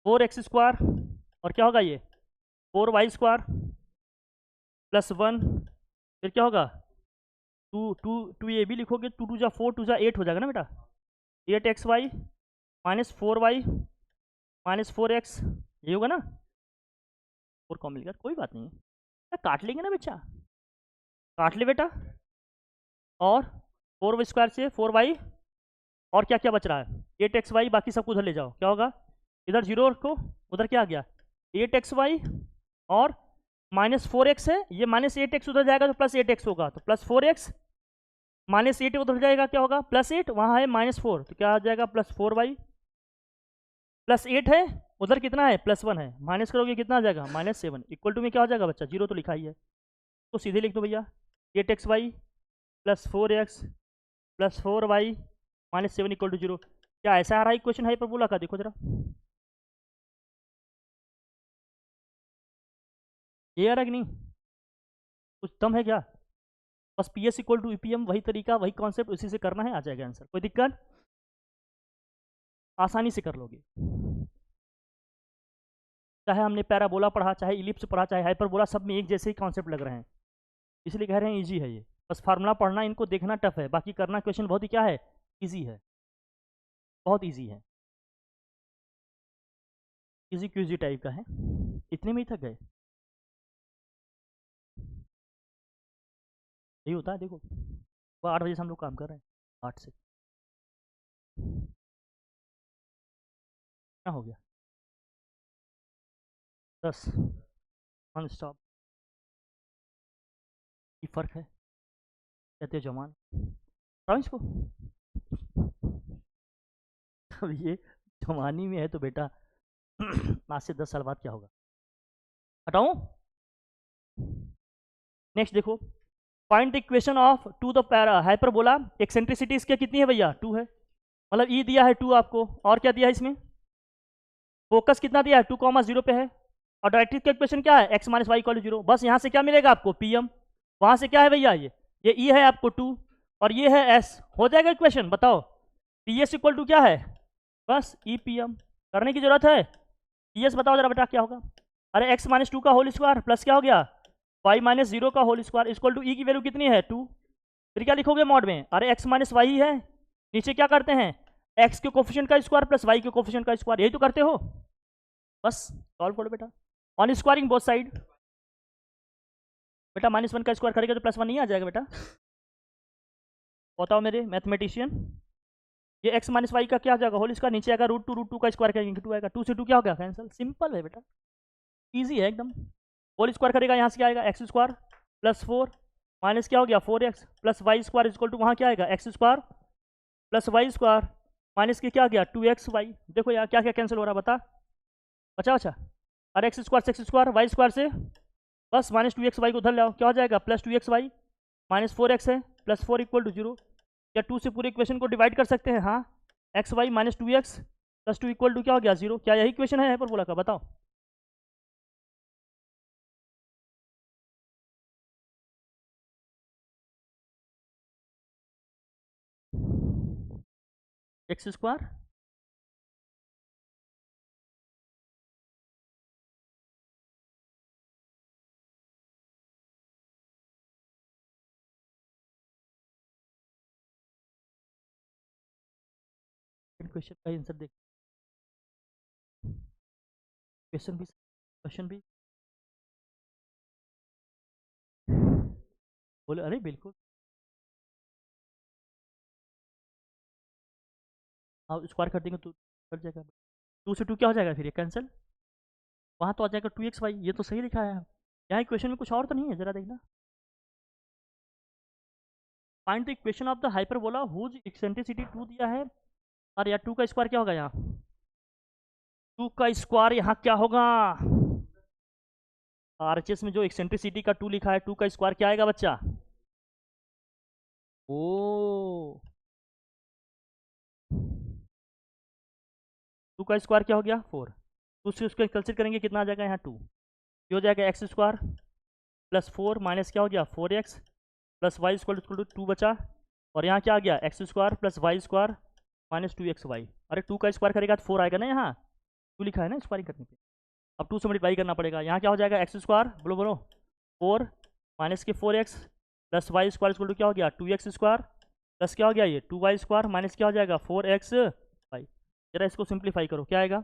4x² और क्या होगा ये 4y² +1, फिर क्या होगा 2 ये भी लिखोगे, 2 2 जा 4, 2 जा 8 हो जाएगा ना बेटा। 8xy -4y -4x, ये होगा ना। 4 कॉमन मिल गया, कोई बात नहीं है, काट लेंगे ना बच्चा, काट ले बेटा। और 4y² से 4y, और क्या क्या बच रहा है 8xy, बाकी सब कुछ उधर ले जाओ, क्या होगा इधर 0 रखो, उधर क्या आ गया 8xy और -4x है, ये -8x उधर जाएगा तो +8x होगा, तो +4x -8 उधर जाएगा, क्या होगा +8, वहाँ है -4, तो क्या आ जाएगा +4y +8 है, उधर कितना है +1 है, माइनस करोगे कितना आ जाएगा -7, इक्वल टू में क्या हो जाएगा बच्चा 0 तो लिखा ही है, तो सीधे लिख दो भैया 8xy +4x +4y -7 equal to 0। क्या ऐसा आ रहा है इक्वेशन हाइपरबोला का? देखो जरा, ये आ रहा है कि नहीं, कुछ दम है क्या? बस PS इक्वल टू EPM, वही तरीका वही कॉन्सेप्ट, उसी से करना है, आ जाएगा आंसर, कोई दिक्कत, आसानी से कर लोगे। चाहे हमने पैराबोला पढ़ा, चाहे इलिप्स पढ़ा, चाहे हाइपरबोला, सब में एक जैसे ही कॉन्सेप्ट लग रहे हैं, इसलिए कह रहे हैं इजी है ये, बस फार्मूला पढ़ना, इनको देखना टफ है, बाकी करना क्वेश्चन बहुत ही क्या है, इजी है, बहुत इजी है, इजी क्यूजी टाइप का है, इतने में ही थक गए, यही होता है। देखो 8 बजे से हम लोग काम कर रहे हैं, 8 से क्या हो गया 10 नॉन स्टॉप, ये फ़र्क है, कहते हैं जमान, बताओ इसको। अब ये जवानी में है तो बेटा आज से 10 साल बाद क्या होगा, हटाऊं। नेक्स्ट देखो, find the equation of to the hyperbola, eccentricity इसके कितनी है भैया 2 है, मतलब ई दिया है 2 आपको, और क्या दिया है इसमें, फोकस कितना दिया है 2,0 पे है, और डायरेक्ट्रिक्स का इक्वेशन क्या है x - y = 0, बस यहाँ से क्या मिलेगा आपको PM, वहाँ से क्या है भैया ये E है आपको 2, और ये है S, हो जाएगा इक्वेशन, बताओ PS इक्वल टू क्या है, बस EPM, करने की जरूरत है। PS बताओ जरा बेटा क्या होगा, अरे x - 2 का होल स्क्वायर प्लस क्या हो गया y - 0 का whole square equal to E की वैल्यू कितनी है 2, फिर क्या लिखोगे मॉड में, अरे x - y है, नीचे क्या करते हैं x के कोफिशिएंट का स्क्वायर प्लस y के कोफिशिएंट का स्क्वायर, यही तो करते हो, बस सॉल्व करो बेटा, ऑन स्क्वायरिंग बोथ साइड, बेटा -1 का स्क्वायर करेगा तो +1 नहीं आ जाएगा बेटा, बताओ मेरे मैथमेटिशियन, ये x - y का क्या आ जाएगा होल स्क्वायर, नीचे आएगा √2 का स्क्वायर करेंगे 2 आएगा, 2 से 2 क्या होगा कैंसिल, सिंपल है बेटा, इजी है एकदम, होल स्क्वायर करेगा यहाँ से क्या आएगा x² +4 माइनस क्या हो गया 4x plus y² equal to वहाँ क्या आएगा x² +y² माइनस के क्या आ गया 2xy, देखो यार क्या क्या कैंसिल हो रहा है बता, अच्छा अच्छा, अरे x² से x² y² से बस -2xy को उधर लाओ, क्या हो जाएगा +2xy -4x है +4 इक्वल टू 0, क्या 2 से पूरे इक्वेशन को डिवाइड कर सकते हैं, हाँ xy -2x +2 इक्वल टू क्या हो गया 0, क्या यही इक्वेशन है हाइपरबोला का, बताओ। x² क्वेश्चन का आंसर देख, क्वेश्चन भी बोले, अरे बिल्कुल, आप स्क्वायर कर देंगे तो कट जाएगा, 2 से 2 क्या हो जाएगा फिर ये कैंसिल, वहाँ तो आ जाएगा 2xy, ये तो सही लिखा है, यहाँ इक्वेशन में कुछ और तो नहीं है, जरा देखना, find the equation of the hyperbola whose eccentricity 2 दिया है, और यार 2 का स्क्वायर क्या होगा यहाँ, 2 का स्क्वायर यहाँ क्या होगा, RHS में जो एक्सेंट्रिसिटी का 2 लिखा है 2 का स्क्वायर क्या आएगा बच्चा, ओ 2 का स्क्वायर क्या हो गया 4, 2 से उसको कैंसिल करेंगे कितना आ जाएगा यहाँ 2, ये हो जाएगा एक्स स्क्वायर प्लस 4 माइनस क्या हो गया 4x plus Y square to 2 बचा, और यहाँ क्या आ गया x square plus Y square minus 2xy। अरे 2 का स्क्वायर करेगा तो 4 आएगा ना, यहाँ 2 लिखा है ना स्क्वायरिंग करने पे। अब 2 से मल्टीप्लाई करना पड़ेगा, यहाँ क्या हो जाएगा एक्स स्क्वायर बोलो बोलो 4 माइनस के 4x plus Y square equal to क्या हो गया 2x स्क्वायर प्लस क्या हो गया ये 2y स्क्वायर माइनस क्या हो जाएगा 4xy। जरा इसको सिंप्लीफाई करो, क्या आएगा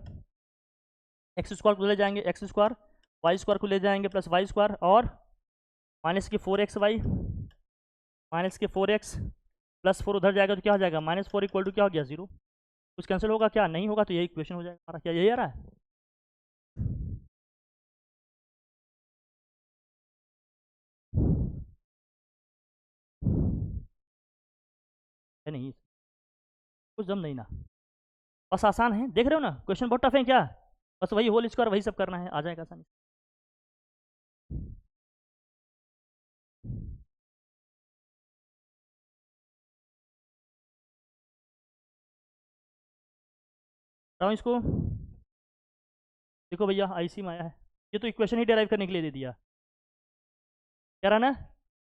एक्स स्क्वायर को ले जाएंगे एक्स स्क्वायर, वाई स्क्वायर को ले जाएंगे प्लस वाई स्क्वायर, और माइनस के 4xy माइनस के 4x प्लस 4 उधर जाएगा तो क्या हो जाएगा -4 इक्वल टू क्या हो गया 0। कुछ कैंसिल होगा क्या, नहीं होगा, तो यही इक्वेशन हो जाएगा हमारा। क्या यही आ रहा है? नहीं, कुछ दम नहीं ना, बस आसान है, देख रहे हो ना क्वेश्चन बहुत टफ है क्या, बस वही होल स्क्वायर वही सब करना है, आ जाएगा आसानी। इसको देखो भैया आईसी में आया है, ये तो इक्वेशन ही डेराइव करने के लिए दे दिया, कह रहा ना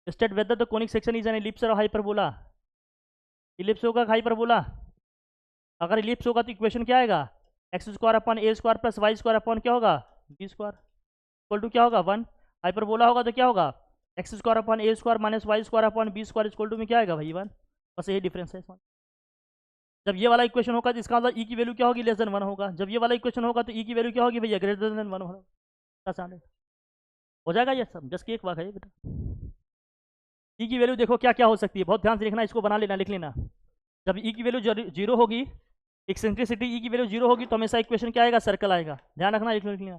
state whether the conic section is an ellipse और हाइपरबोला। इलिप्स होगा हाइपरबोला, अगर इलिप्स होगा तो इक्वेशन क्या आएगा x square upon a square plus Y square upon क्या होगा बी स्क्वायर इक्वल टू क्या होगा 1। हाइपरबोला होगा तो क्या होगा x square upon a square minus y square upon b square equal to में क्या आएगा भाई 1। बस यही डिफरेंस है इसमें। जब ये वाला इक्वेशन होगा तो इसका मतलब ई की वैल्यू क्या होगी लेस देन 1 होगा, जब ये वाला इक्वेशन होगा तो ई की वैल्यू क्या होगी भैया ग्रेटर देन 1 होगा। आसान है, हो जाएगा ये सब, जस्ट की एक बात है बेटा। ई की वैल्यू देखो क्या क्या हो सकती है, बहुत ध्यान से लिखना, इसको बना लेना लिख लेना। जब ई की वैल्यू 0 होगी, एक्सेंट्रिसिटी ई की वैल्यू 0 होगी तो हमेशा इक्वेशन क्या आएगा सर्कल आएगा, ध्यान रखना लिख लेना।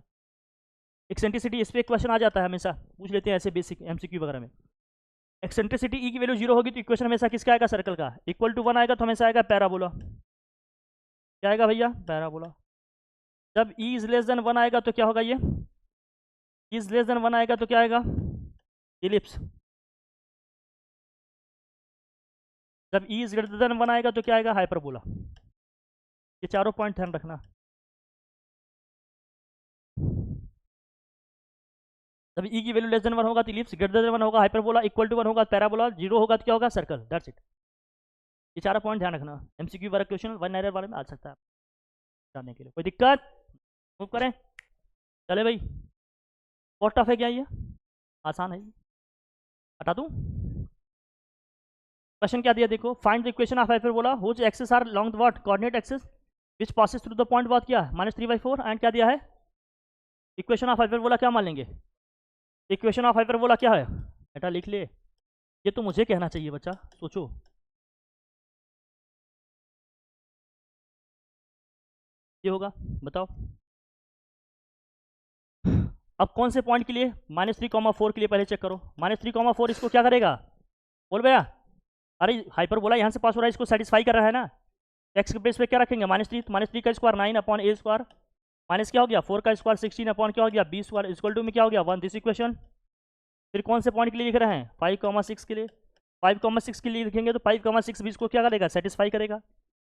एक्सेंट्रिसिटी इस पर क्वेश्चन आ जाता है, हमेशा पूछ लेते हैं ऐसे बेसिक एमसीक्यू वगैरह में। एक्सेंट्रिसिटी ई की वैल्यू 0 होगी तो इक्वेशन हमेशा किसका आएगा सर्कल का, इक्वल टू 1 आएगा तो हमेशा आएगा पैराबोला। क्या आएगा भैया पैराबोला। जब ई इज लेस देन 1 आएगा तो क्या होगा, ये इज लेस देन 1 आएगा तो क्या आएगा इलिप्स। जब ई इज ग्रेटर देन 1 आएगा तो क्या आएगा हाइपरबोला। ये चारों पॉइंट ध्यान रखना। जब ई की वैल्यू लेस देन 1 होगा तो इलिप्स, ग्रेटर देन 1 होगा हाइपरबोला, इक्वल टू 1 होगा पैराबोला, 0 होगा तो क्या होगा सर्कल, दैट्स इट। ये चारों पॉइंट ध्यान रखना, एमसीक्यू वाला क्वेश्चन 1 एरर वाले में आ सकता है जानने के लिए। कोई दिक्कत, मूव करें, चले भाई। बहुत टफ है क्या ये, आसान है, हटा दूं। क्वेश्चन क्या दिया देखो, find the equation of hyperbola whose axes are long the what coordinate axes which passes through the point what क्या -3/4 एंड क्या दिया है इक्वेशन ऑफ हाइपरबोला, क्या मान लेंगे इक्वेशन ऑफ हाइपरबोला क्या है बेटा, लिख ले, ये तो मुझे कहना चाहिए बच्चा, सोचो। ये होगा, बताओ अब कौन से पॉइंट के लिए -3,4 के लिए पहले चेक करो, -3,4 इसको क्या करेगा बोल भैया। अरे हाइपरबोला यहाँ से पास हो रहा है, इसको सेटिस्फाई कर रहा है ना, एक्स के बेस पे क्या रखेंगे -3 का स्क्वायर 9 अपॉन ए स्क्वायर माइनस क्या हो गया 4 का स्क्वायर 16 अपॉन क्या हो गया बी स्क्वायर इक्वल टू में क्या हो गया 1 दिस इक्वेशन। फिर कौन से पॉइंट के लिए लिख रहे हैं 5,6 के लिए, 5,6 के लिए लिखेंगे तो 5,6 भी इसको क्या करेगा सेटिस्फाई करेगा।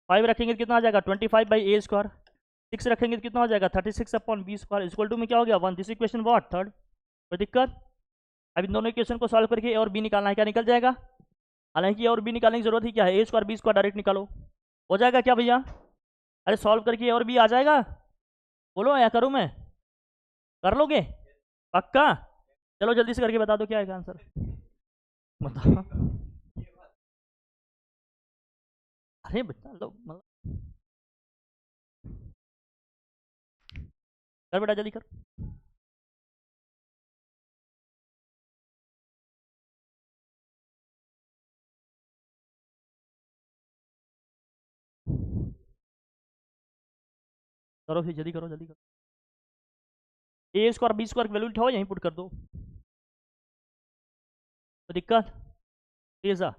5 रखेंगे तो कितना आ जाएगा 25/a स्क्वायर, 6 रखेंगे तो कितना हो जाएगा 36 upon B square equal to में क्या हो गया 1 दिस इक्वेशन व्हाट थर्ड। कोई दिक्कत, अब इन दोनों इक्वेशन को सॉल्व करके ए और बी निकालना है, क्या निकल जाएगा, हालांकि ए और बी निकालने की जरूरत ही क्या है, a square B square direct निकालो, हो जाएगा क्या भैया। अरे सॉल्व करके ए और बी आ जाएगा, बोलो या करूँ मैं, कर लोगे पक्का, चलो जल्दी से करके बता दो क्या आएगा आंसर, बताओ। अरे बच्चा लो मतलब कर बेटा जल्दी कर। करो फिर जल्दी करो जल्दी करो, ए स्क्वायर बी स्क्वायर की वैल्यू उठाओ यहीं पुट कर दो, तो दिक्कत तेज आ।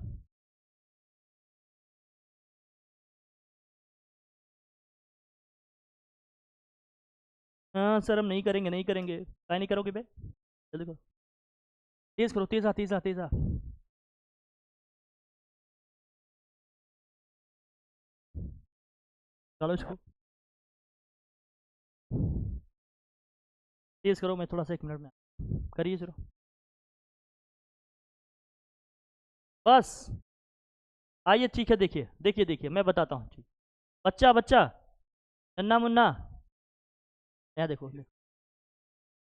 हाँ सर हम नहीं करेंगे नहीं करेंगे, क्या नहीं करोगे बे, जल्दी करो, तेज करो, तेज आ तेज आ तेज आ। चलो इसको तेज़ करो, मैं थोड़ा सा 1 मिनट में करिए चलो बस। आइए ठीक है, देखिए देखिए देखिए मैं बताता हूँ। ठीक, बच्चा बच्चा, नन्ना मुन्ना, यहाँ देखो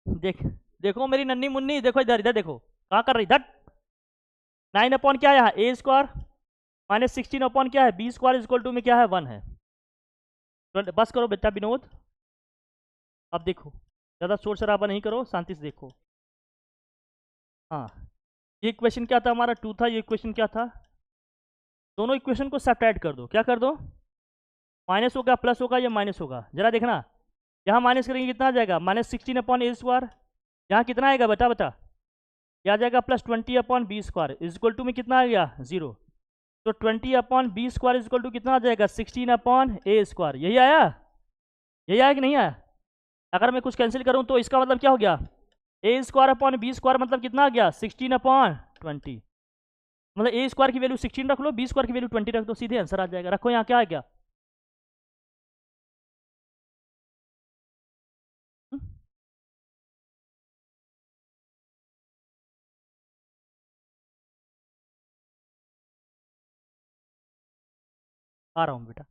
देख, देखो मेरी नन्नी मुन्नी, देखो इधर इधर देखो, कहाँ कर रही धट। 9 अपॉन क्या है यहाँ ए स्क्वायर माइनस 16 अपॉन क्या है बी स्क्वायर इक्वल टू में क्या है 1 है। बस करो बेटा विनोद, अब देखो ज़्यादा शोर शराबा नहीं करो, शांति से देखो। हाँ, ये इक्वेशन क्या था हमारा 2 था, ये इक्वेशन क्या था, दोनों इक्वेशन को सब्ट्रैक्ट कर दो। क्या कर दो, माइनस होगा प्लस होगा या माइनस होगा, जरा देखना। यहाँ माइनस करेंगे कितना आ जाएगा माइनस 16 अपॉन ए स्क्वायर, यहाँ कितना आएगा बता बता, ये आ जाएगा plus 20 upon B square equal to में कितना आ गया 0। तो 20 upon B square equal to कितना आ जाएगा 16 अपॉन ए स्क्वायर, यही आया, यही आया कि नहीं आया। अगर मैं कुछ कैंसिल करूँ तो इसका मतलब क्या हो गया, ए स्क्वायर अपॉन बी स्क्वायर मतलब कितना आ गया 16 अपॉन 20, मतलब ए स्क्वायर की वैल्यू 16 रख लो, बी स्क्वायर की वैल्यू 20 रख दो, सीधे आंसर आ जाएगा। रखो यहाँ क्या आ गया, आ रहा हूँ बेटा।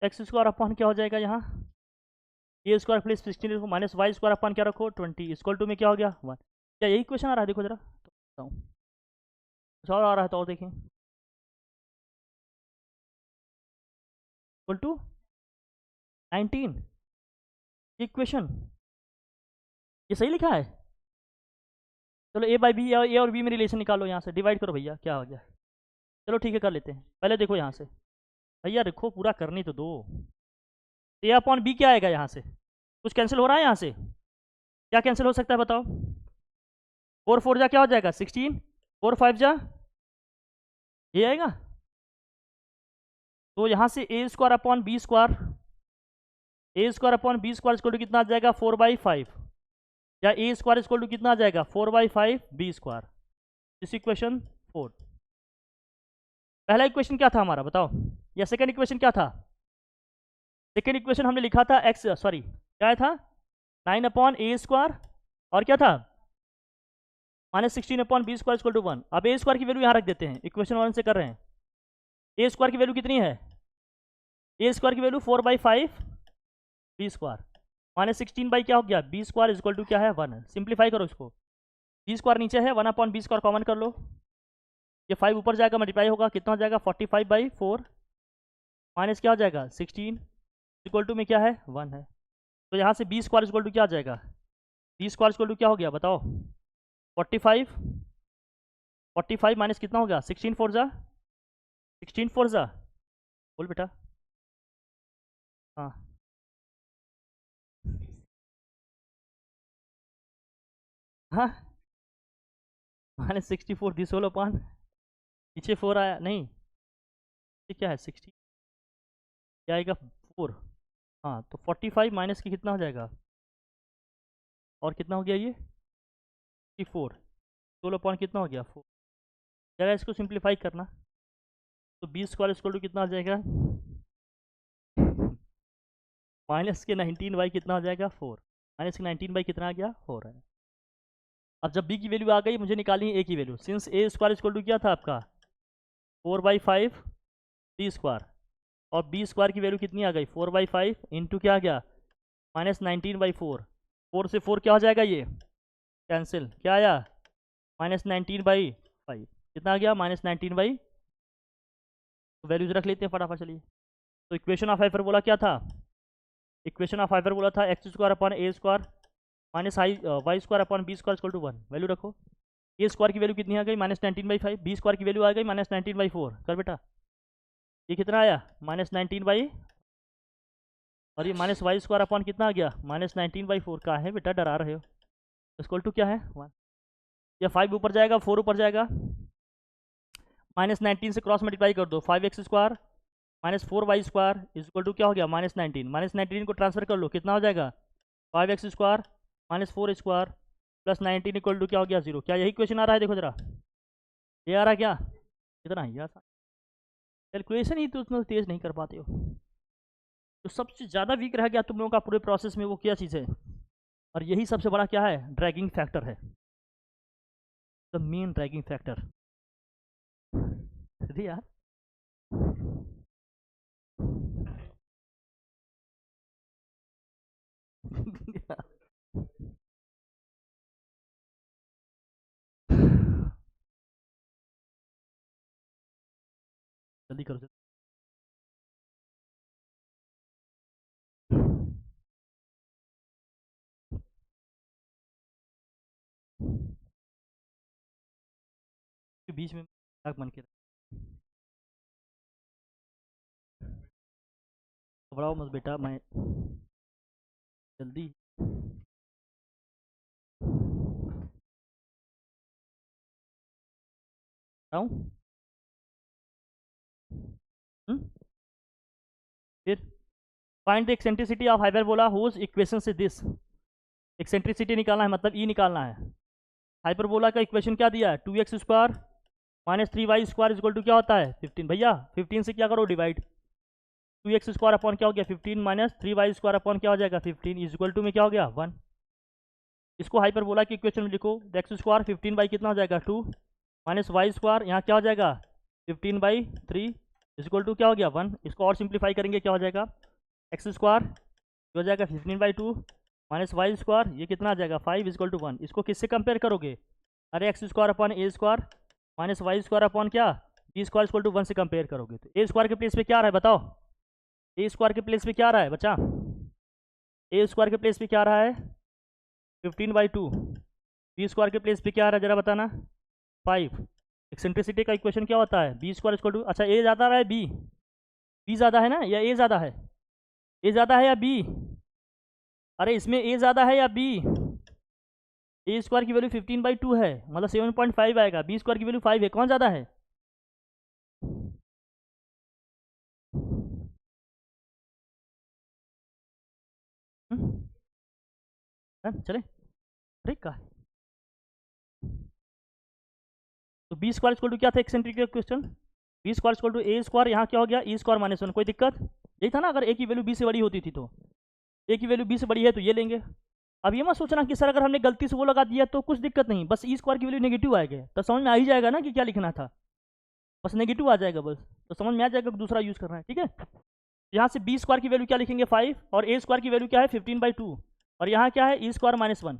एक्स स्क्वायर अपॉन क्या हो जाएगा यहाँ, ए स्क्वायर प्लस 16 रखो माइनस वाई स्क्वायर अपॉन क्या रखो 20 इक्वल टू में क्या हो गया 1। क्या यही क्वेश्चन आ रहा है, देखो जरा तो बताऊँ, कुछ और आ रहा है तो और देखें, इक्वल टू 19 इक्वेशन, ये सही लिखा है। चलो ए बाई बी, ए और बी में रिलेशन निकालो, यहाँ से डिवाइड करो भैया, क्या हो गया। चलो ठीक है कर लेते हैं, पहले देखो यहाँ से भैया, देखो पूरा करनी तो दो। ए अपॉन बी क्या आएगा यहाँ से, कुछ कैंसिल हो रहा है यहाँ से, क्या कैंसिल हो सकता है बताओ, 4 4 जा क्या हो जाएगा 16, 4 5 जा ये आएगा। तो यहाँ से a square upon B square, a square upon B square equal to कितना आ जाएगा 4/5, या ए स्क्वायर इक्वल टू कितना आ जाएगा 4/5 बी स्क्वायर। इस इक्वेशन 4, पहला इक्वेशन क्या था हमारा बताओ, या सेकंड इक्वेशन क्या था, सेकंड इक्वेशन हमने लिखा था एक्स, सॉरी क्या था 9 अपॉन ए स्क्वायर और क्या था minus 16 upon B square equal to 1। अब ए स्क्वायर की वैल्यू यहाँ रख देते हैं, इक्वेशन 1 से कर रहे हैं। ए स्क्वायर की वैल्यू कितनी है, ए स्क्वायर की value 4/5 b square minus 16 by क्या हो गया बी स्क्वायर इक्वल टू क्या है 1। सिंप्लीफाई करो इसको, बी स्क्वायर नीचे है 1 अपॉन बी स्क्वायर कॉमन कर लो, ये 5 ऊपर जाएगा मल्टीप्लाई होगा, कितना हो जाएगा 45/4 माइनस क्या हो जाएगा 16 इक्वल टू में क्या है 1 है। तो यहाँ से बी स्क्वायर इक्वल टू क्या आ जाएगा, बी स्क्वायर इक्वल टू क्या हो गया बताओ 45 माइनस कितना हो गया 16 4 जा, 16 4 जा बोल बेटा। हाँ हाँ माइनस 64 दिस होल अपॉन, पीछे 4 आया नहीं, ये क्या है 60 क्या आएगा 4। हाँ तो 45 माइनस की कितना हो जाएगा, और कितना हो गया ये 64, 16 अपॉन कितना हो गया 4। जरा इसको सिंप्लीफाई करना, तो बी स्क्वायर इक्वल टू कितना आ जाएगा माइनस के 19 बाई कितना हो जाएगा 4, माइनस के 19 बाई कितना आ गया 4 है। अब जब बी की वैल्यू आ गई मुझे निकालनी है ए की value, since a square equal to क्या था आपका 4/5 बी स्क्वायर, और बी स्क्वायर की वैल्यू कितनी आ गई 4/5 इंटू क्या आ गया माइनस 19/4, 4 से 4 क्या हो जाएगा ये कैंसिल, क्या आया माइनस 19/5, कितना आ गया -19/, तो वैल्यूज रख लेते हैं फटाफट चलिए। तो इक्वेशन ऑफ हाइपरबोला क्या था, इक्वेशन ऑफ हाइपरबोला था x square upon A square minus y square upon B square equal to 1। Value रखो, ए स्क्वायर की वैल्यू कितनी आ गई -19/5, बी स्क्वायर की वैल्यू आ गई -19/4, कर बेटा ये कितना आया -19/, और ये माइनस वाई स्क्वायर अपॉन कितना आ गया -19/4। कहाँ है बेटा डरा रहे हो, इक्वल टू क्या है 1, या 5 ऊपर जाएगा 4 ऊपर जाएगा, -19 से क्रॉस मल्टीप्लाई कर दो, 5x square minus 4y square equal to क्या हो गया -19, -19 को ट्रांसफर कर लो कितना हो जाएगा 5x square minus 4 square plus 19 equal to क्या हो गया 0। क्या यही क्वेश्चन आ रहा है, देखो जरा ये आ रहा है क्या, कितना ही आसान, कैलकुलेशन ही तो उतना तेज़ नहीं कर पाते हो। तो सबसे ज़्यादा वीक रह गया तुम लोगों का पूरे प्रोसेस में वो क्या चीज़ है, और यही सबसे बड़ा क्या है, ड्रैगिंग फैक्टर है, द मेन ड्रैगिंग फैक्टर। अरे यार जल्दी करो जल्दी। के बीच में मजाक बन के घबराओ मत बेटा, मैं जल्दी बताऊं। फिर find the eccentricity of hyperbola whose equation से दिस, एक्सेंट्रिसिटी निकालना है, मतलब ई निकालना है। हाइपरबोला का इक्वेशन क्या दिया है, 2x² minus 3y² equal to क्या होता है 15। भैया 15 से क्या करो डिवाइड, 2x² अपॉन क्या हो गया 15 माइनस 3y² अपॉन क्या हो जाएगा 15 इज इक्वल टू में क्या हो गया 1। इसको हाइपरबोला की इक्वेशन में लिखो, x² 15 बाई कितना हो जाएगा 2 माइनस y², यहाँ क्या हो जाएगा 15/3 इज इक्वल टू क्या हो गया 1। इसको और सिंप्लीफाई करेंगे क्या हो जाएगा, x² हो जाएगा 15/2 माइनस y², ये कितना आ जाएगा 5 इज इक्वल टू 1। इसको किससे कंपेयर करोगे, अरे x² upon a² minus y² upon क्या b² इक्वल टू 1 से कंपेयर करोगे, तो a² के प्लेस पे क्या आ रहा है बताओ, a² के प्लेस पे क्या आ रहा है बच्चा, a² के प्लेस पे क्या आ रहा है 15/2, b² के प्लेस पे क्या आ रहा है जरा बताना 5। एक्सेंट्रिसिटी का इक्वेशन क्या होता है b² इक्वल टू, अच्छा a ज़्यादा रहा है b ज़्यादा है ना या a ज़्यादा है, a ज़्यादा है या b, अरे इसमें a ज़्यादा है या b, a² की वैल्यू 15/2 है मतलब 7.5 आएगा, b² की वैल्यू 5 है, कौन ज़्यादा है। चले अरे का, तो b² इक्वल टू क्या था एक्सेंट्रिक का question, b² equal to a², यहाँ क्या हो गया e² माइनस 1, कोई दिक्कत यही था ना, अगर a की वैल्यू b से बड़ी होती थी तो, a की वैल्यू b से बड़ी है तो ये लेंगे। अब ये मत सोचना कि सर अगर हमने गलती से वो लगा दिया तो कुछ दिक्कत नहीं, बस e² की वैल्यू नेगेटिव आएगा तो समझ में आ ही जाएगा ना कि क्या लिखना था, बस नेगेटिव आ जाएगा बस, तो समझ में आ जाएगा दूसरा यूज़ करना है, ठीक है। यहाँ से b² की वैल्यू क्या लिखेंगे 5 और a² की वैल्यू क्या है 15/2 और यहाँ क्या है e² माइनस 1।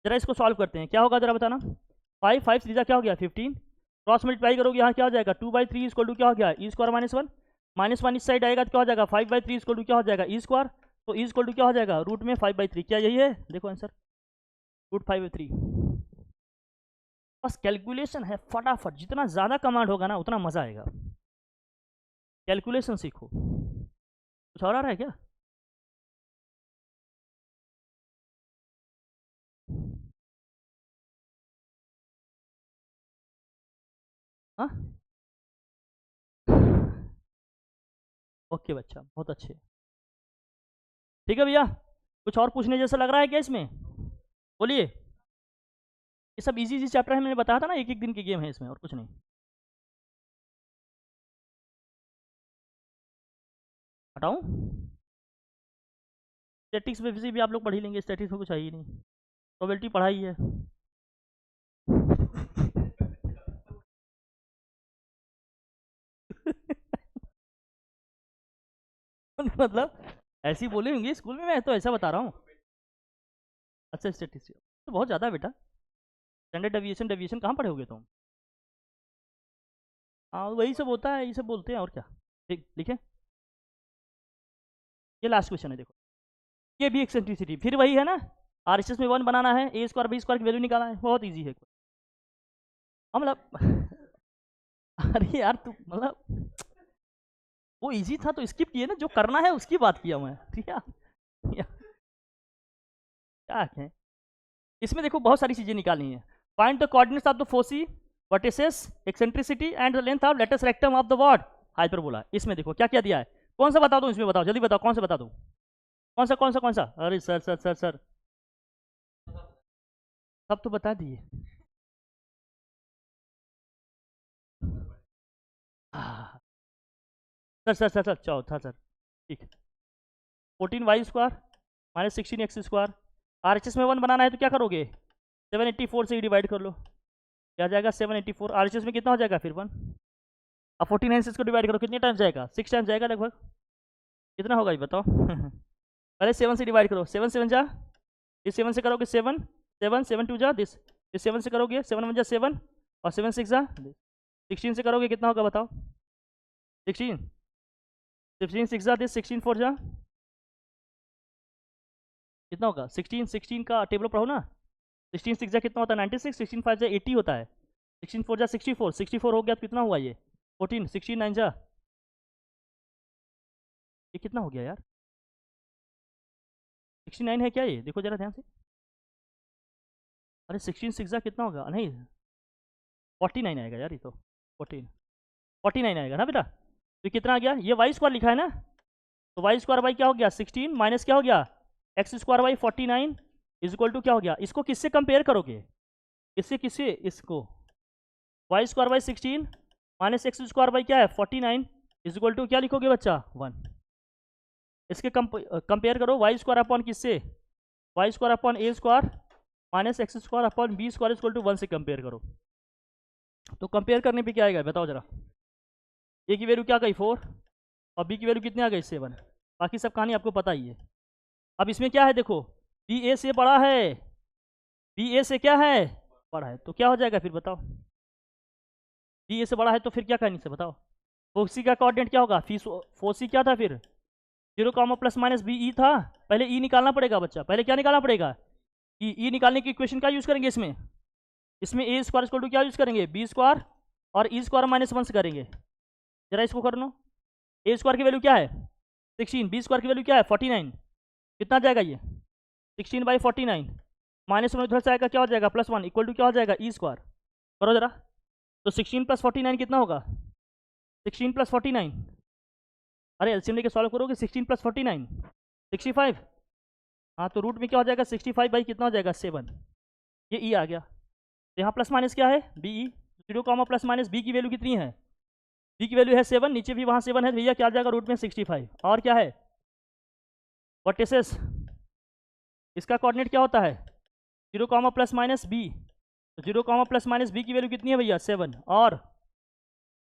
जरा इसको सॉल्व करते हैं क्या होगा जरा बताना, 5 3 क्या हो गया 15, क्रॉस मल्टीप्लाई करोगे यहाँ क्या हो जाएगा 2/3 इक्वल टू क्या हो गया e² माइनस 1 इस साइड आएगा तो क्या हो जाएगा 5/3 इक्वल टू क्या हो जाएगा e², तो e इक्वल टू क्या हो जाएगा रूट में 5/3, क्या यही है देखो आंसर रूट 5/3। बस कैलकुलेशन है फटाफट, जितना ज़्यादा कमांड होगा ना उतना मज़ा आएगा, कैलकुलेशन सीखो। कुछ और आ रहा है क्या, हाँ ओके बच्चा बहुत अच्छे, ठीक है भैया। कुछ और पूछने जैसा लग रहा है क्या इसमें, बोलिए। ये सब इजी इजी चैप्टर है, मैंने बताया था ना एक एक दिन की गेम है इसमें और कुछ नहीं। हटाऊँ, स्टैटिक्स में भी आप लोग पढ़ ही लेंगे, स्टैटिक्स में कुछ है ही नहीं, प्रोबेबिलिटी पढ़ाई है। मतलब ऐसी बोले होंगे स्कूल में, मैं तो ऐसा बता रहा हूँ। अच्छा स्टैटिस्टिक्स तो बहुत ज़्यादा है बेटा, स्टैंडर्ड डेविएशन डेविएशन कहाँ पढ़े होगे तुम, हाँ वही सब होता है, यही सब बोलते हैं और क्या। ठीक लिखे, ये लास्ट क्वेश्चन है देखो, ये भी एक्सेंट्रिसिटी फिर वही है ना, आरएचएस में 1 बनाना है, a² b² की वैल्यू निकालना है, बहुत ईजी है मतलब अरे यार तू मतलब वो इजी था तो स्किप किए ना, जो करना है उसकी बात किया मैं, ठीक है क्या है इसमें देखो बहुत सारी चीजें निकालनी है। Find the coordinates of the foci vertices eccentricity and the length of latus rectum of the word hyperbola. इसमें देखो क्या क्या दिया है, कौन सा बता दूं इसमें, बताओ जल्दी बताओ कौन सा बता दूं, कौन सा कौन सा कौन सा, अरे सर सर सर सर सब तो बता दिए। सर सर सर सर चौथा सर ठीक है। 14y² minus 16x²। RHS में 1 बनाना है तो क्या करोगे, 784 से ही डिवाइड कर लो, क्या जाएगा 784। RHS में कितना हो जाएगा फिर 1। अब 49 से इसको डिवाइड करो, कितने टाइम्स जाएगा, 6 टाइम्स जाएगा लगभग। कितना होगा ये बताओ पहले 7 से डिवाइड करो, 7 7 जा, इस 7 से करोगे 7 7 7 2 जा दिस, इस 7 से करोगे 7 1 जा 7 और 7 6 जा 16 से करोगे कितना होगा बताओ, 16 16 6 जा दिस, 16 4 जा कितना होगा 16 16 का टेबल पढ़ो ना, 16 6 जा कितना होता है 96, 16 5 जा 80 होता है, 16 4 जा 64, 64 हो गया तो कितना हुआ ये 14, 16 9 जा, ये कितना हो गया यार 69 है क्या, ये देखो जरा ध्यान से। अरे 16 6 जा कितना होगा, नहीं 49 आएगा यार, ये तो 49 आएगा ना बेटा। तो कितना आ गया, ये y² लिखा है ना, तो y² बाई क्या हो गया 16 माइनस क्या हो गया x² by 49 is equal to क्या हो गया। इसको किससे कंपेयर करोगे, इससे किससे, इसको y² by 16 minus x² by क्या है 49 इज इक्वल टू क्या लिखोगे बच्चा 1। इसके कंपेयर करो y² अपॉन किससे, y² upon a² minus x² upon b² equal to 1 से कंपेयर करो। तो कंपेयर करने पे क्या आएगा बताओ जरा, a की वैल्यू क्या गई 4 और b की वैल्यू कितने आ गई 7, बाकी सब कहानी आपको पता ही है। अब इसमें क्या है देखो, b a से बड़ा है, b a से क्या है बड़ा है, तो क्या हो जाएगा फिर बताओ, b a से बड़ा है तो फिर क्या करनी से बताओ, फोसी का कोऑर्डिनेट क्या होगा, फोसी क्या था फिर 0, प्लस माइनस बी ई था, पहले ई निकालना पड़ेगा बच्चा, पहले क्या निकालना पड़ेगा ई निकालने की इक्वेशन क्या यूज़ करेंगे इसमें, इसमें ए स्क्वायर इक्वल टू क्या यूज़ करेंगे b² और e² माइनस 1 से करेंगे। जरा इसको कर लो, a² की वैल्यू क्या है 16, b² की वैल्यू क्या है 49, कितना जाएगा ये 16 बाई 49 माइनस 1 उधर से आएगा क्या हो जाएगा +1 इक्वल टू क्या हो जाएगा e²। करो जरा, तो 16 + 49 कितना होगा 16 + 49, अरे एलसीएम लेके सॉल्व करोगे 16 + 49 65, हाँ तो रूट में क्या हो जाएगा 65 बाई कितना हो जाएगा 7, ये ई आ गया। तो यहाँ प्लस माइनस क्या है b e, 0, plus minus b की वैल्यू कितनी है, बी की वैल्यू है 7, नीचे भी वहाँ 7 है तो भैया क्या आ जाएगा रूट में 65। और क्या है वर्टिसेस, इसका कोऑर्डिनेट क्या होता है 0, प्लस माइनस बी, तो 0, प्लस माइनस बी की वैल्यू कितनी है भैया 7, और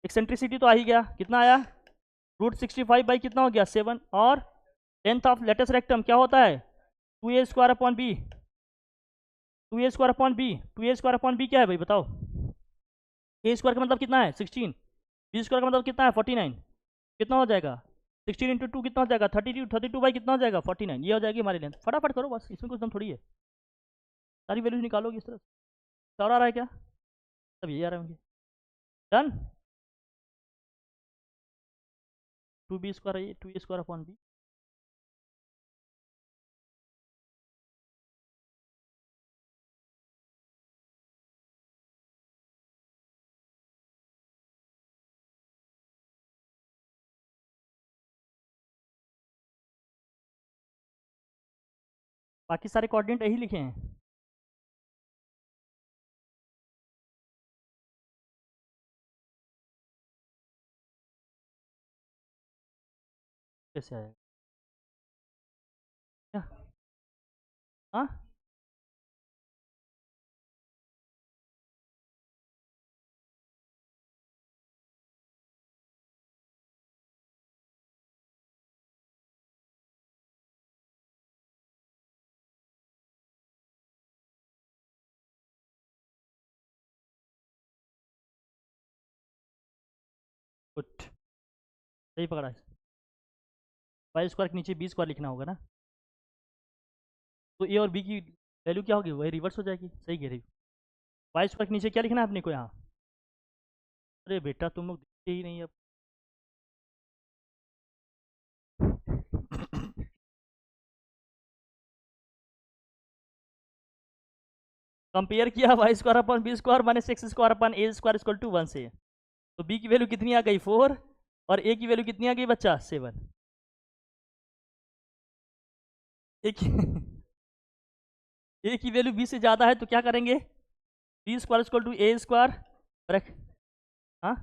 एक्सेंट्रिसिटी तो आ ही गया, कितना आया √65 बाई कितना हो गया 7, और लेंथ ऑफ लेटेस्ट रेक्टम क्या होता है 2a² upon b, 2a² upon b, 2a² upon b क्या है भाई बताओ, a² का मतलब कितना है 16, b² का मतलब कितना है 49, कितना हो जाएगा 16 इंटू 2 कितना हो जाएगा 32, 32 बाई कितना हो जाएगा 49, ये हो जाएगी हमारी लेंथ। फटाफट करो बस, इसमें कुछ दम थोड़ी है, सारी वैल्यूज निकालोगे इस तरह से। और आ रहा है क्या, सब यही आ रहे होंगे, डन 2b² है, 2a² अपॉन बी। बाकी सारे कोऑर्डिनेट यही लिखे हैं, कैसे आएगा क्या, हाँ गुड, सही पकड़ा है। y² के नीचे b² लिखना होगा ना, तो ए और बी की वैल्यू क्या होगी वही रिवर्स हो जाएगी, सही कह रही हो। y² के नीचे क्या लिखना है अपने को यहाँ, अरे बेटा तुम लोग दिखते ही नहीं अब कंपेयर किया y² upon b² minus x² upon a² equal to 1 से, तो b की वैल्यू कितनी आ गई 4 और a की वैल्यू कितनी आ गई बच्चा 7, एक a की वैल्यू b से ज़्यादा है तो क्या करेंगे b² इक्वल टू a² रख, हाँ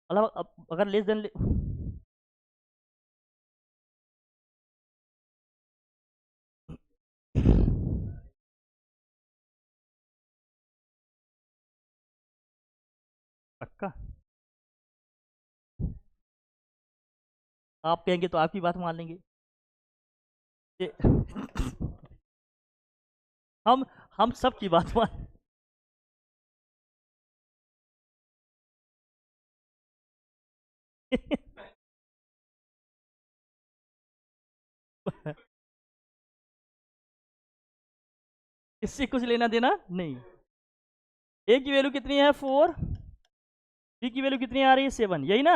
मतलब अगर लेस देन पक्का? आप कहेंगे तो आपकी बात मान लेंगे। हम हम सब की बात मान इससे कुछ लेना देना नहीं। ए की वैल्यू कितनी है 4, बी की वैल्यू कितनी आ रही है 7, यही ना।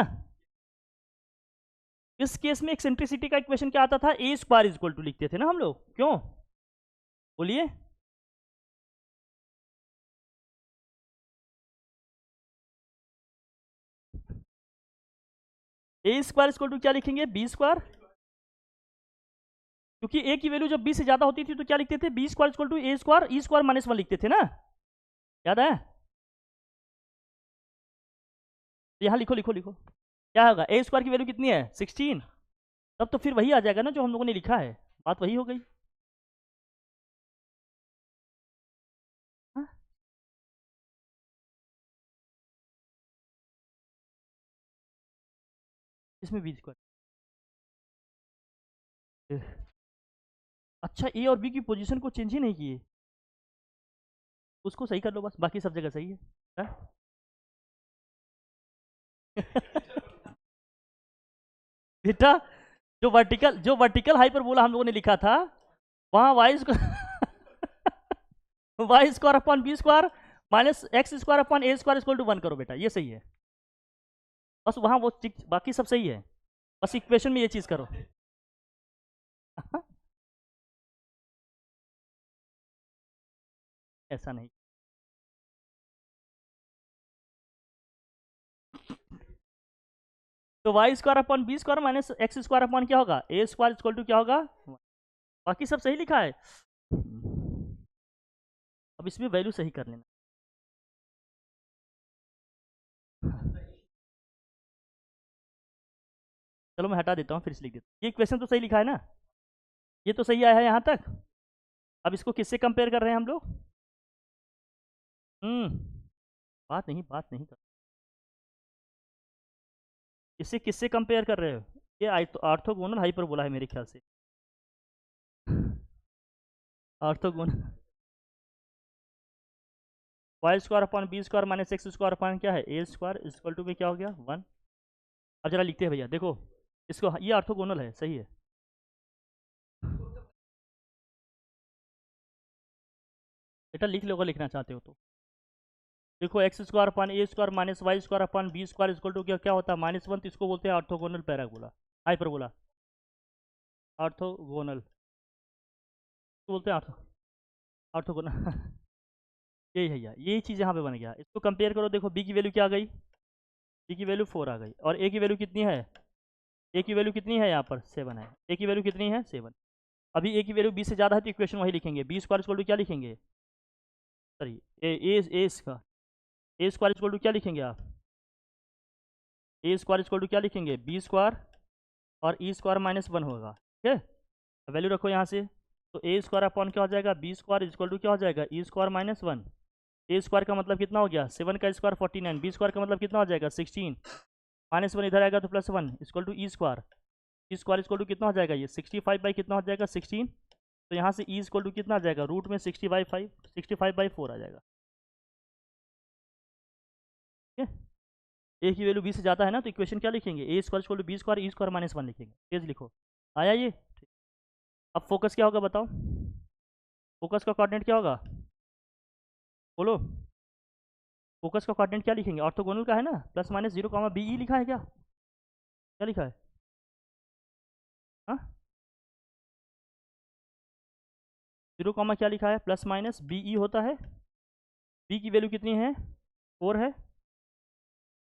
इस केस में एक्सेंट्रिसिटी का इक्वेशन क्या आता था, ए स्क्वायर इक्वल टू लिखते थे ना हम लोग, क्यों बोलिए। ए स्क्वायर इक्वल टू क्या लिखेंगे, बी स्क्वायर, क्योंकि ए की वैल्यू जब बी से ज्यादा होती थी तो क्या लिखते थे, b square equal to A square, E square minus 1 लिखते थे ना, याद है। यहाँ लिखो लिखो लिखो, क्या होगा, ए स्क्वायर की वैल्यू कितनी है 16, तब तो फिर वही आ जाएगा ना जो हम लोगों ने लिखा है, बात वही हो गई। हाँ? इसमें बी स्क्वायर, अच्छा ए और बी की पोजीशन को चेंज ही नहीं किए, उसको सही कर लो बस, बाकी सब जगह सही है, हाँ? बेटा जो वर्टिकल हाइपरबोला हम लोगों ने लिखा था, वहां y y square upon B square minus x square upon A square equal to 1 करो बेटा, ये सही है। बस वहां वो बाकी सब सही है, बस इक्वेशन में ये चीज करो। ऐसा नहीं, तो y square upon B square minus x square upon क्या होगा, ए स्क्वायर इक्वल टू क्या होगा, बाकी सब सही लिखा है। अब इसमें वैल्यू सही कर लेना। चलो मैं हटा देता हूँ, फिर से लिख देता हूँ, ये इक्वेशन तो सही लिखा है ना, ये तो सही आया है यहाँ तक। अब इसको किससे कंपेयर कर रहे हैं हम लोग, हम्म बात नहीं कर, इससे किससे कंपेयर कर रहे हो, ये ऑर्थोगोनल हाइपरबोला है मेरे ख्याल से, orthogonal y square upon B square minus x square upon क्या है, ए स्क्वायर इक्वल टू में क्या हो गया 1। अब जरा लिखते हैं भैया, देखो इसको, ये ऑर्थोगोनल है, सही है। बेटा लिख लो अगर लिखना चाहते हो तो, देखो x square upon A square minus y square upon B square equal to क्या क्या होता है -1, तो इसको बोलते हैं ऑर्थोगोनल पैराबोला, हाइपरबोला, ऑर्थोगोनल बोलते हैं, ऑर्थोगोनल। यही है यार, यही चीज़ यहाँ पे बन गया, इसको कंपेयर करो, देखो बी की वैल्यू क्या आ गई, बी की वैल्यू 4 आ गई, और ए की वैल्यू कितनी है, ए की वैल्यू कितनी है यहाँ पर 7 है, ए की वैल्यू कितनी है 7। अभी ए की वैल्यू बी से ज़्यादा है तो इक्वेशन वही लिखेंगे, बी स्क्वायर इक्वल टू क्या लिखेंगे, सॉरी ए इसका ए स्क्वायर इक्वल टू क्या लिखेंगे आप, ए स्क्वायर इक्वल टू क्या लिखेंगे, बी स्क्वायर और ई स्क्वायर माइनस 1 होगा, ठीक है, वैल्यू रखो यहाँ से, तो ए स्क्वायर अपॉन क्या हो जाएगा, बी स्क्वायर इक्वल टू क्या हो जाएगा, ई स्क्वायर माइनस 1, ए स्क्वायर का मतलब कितना हो गया 7 का स्क्वायर 49, बी स्क्वायर का मतलब कितना हो जाएगा 16, -1 इधर आएगा तो +1 equal to e square equal to कितना हो जाएगा, ये 65 बाई कितना हो जाएगा 16, तो यहाँ से ई इक्वल टू कितना आ जाएगा, रूट में 65/4 आ जाएगा, ठीक है। ए की वैल्यू बी से ज़्यादा है ना, तो इक्वेशन क्या लिखेंगे, a square equal to b square E square minus 1 लिखेंगे, तेज लिखो, आया ये। अब फोकस क्या होगा बताओ, फोकस का कोऑर्डिनेट क्या होगा, बोलो, फोकस का कोऑर्डिनेट क्या लिखेंगे, ऑर्थोगोनल का है ना, +-0, बी ई लिखा है क्या, क्या लिखा है, हाँ 0, क्या लिखा है, +-बी ई होता है, बी की वैल्यू कितनी है 4 है,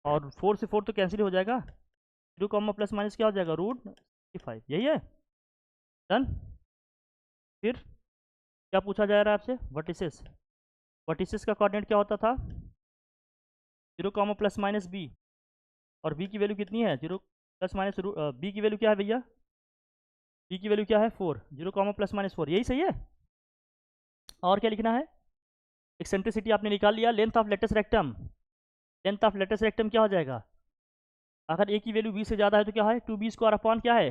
और 4 से 4 तो कैंसिल हो जाएगा, 0, ± क्या हो जाएगा √65, यही है, डन। फिर क्या पूछा जा रहा है आपसे, वर्टिसेस, वर्टिसेस का कोऑर्डिनेट क्या होता था 0, ±b, और b की वैल्यू कितनी है 0 ± b की वैल्यू क्या है भैया, b की वैल्यू क्या है 4, 0, ±4, यही सही है। और क्या लिखना है, एक्सेंट्रिसिटी आपने निकाल लिया, length of latus rectum length of latus rectum क्या हो जाएगा, अगर ए की वैल्यू 20 से ज़्यादा है तो क्या है 2b² अपॉन क्या है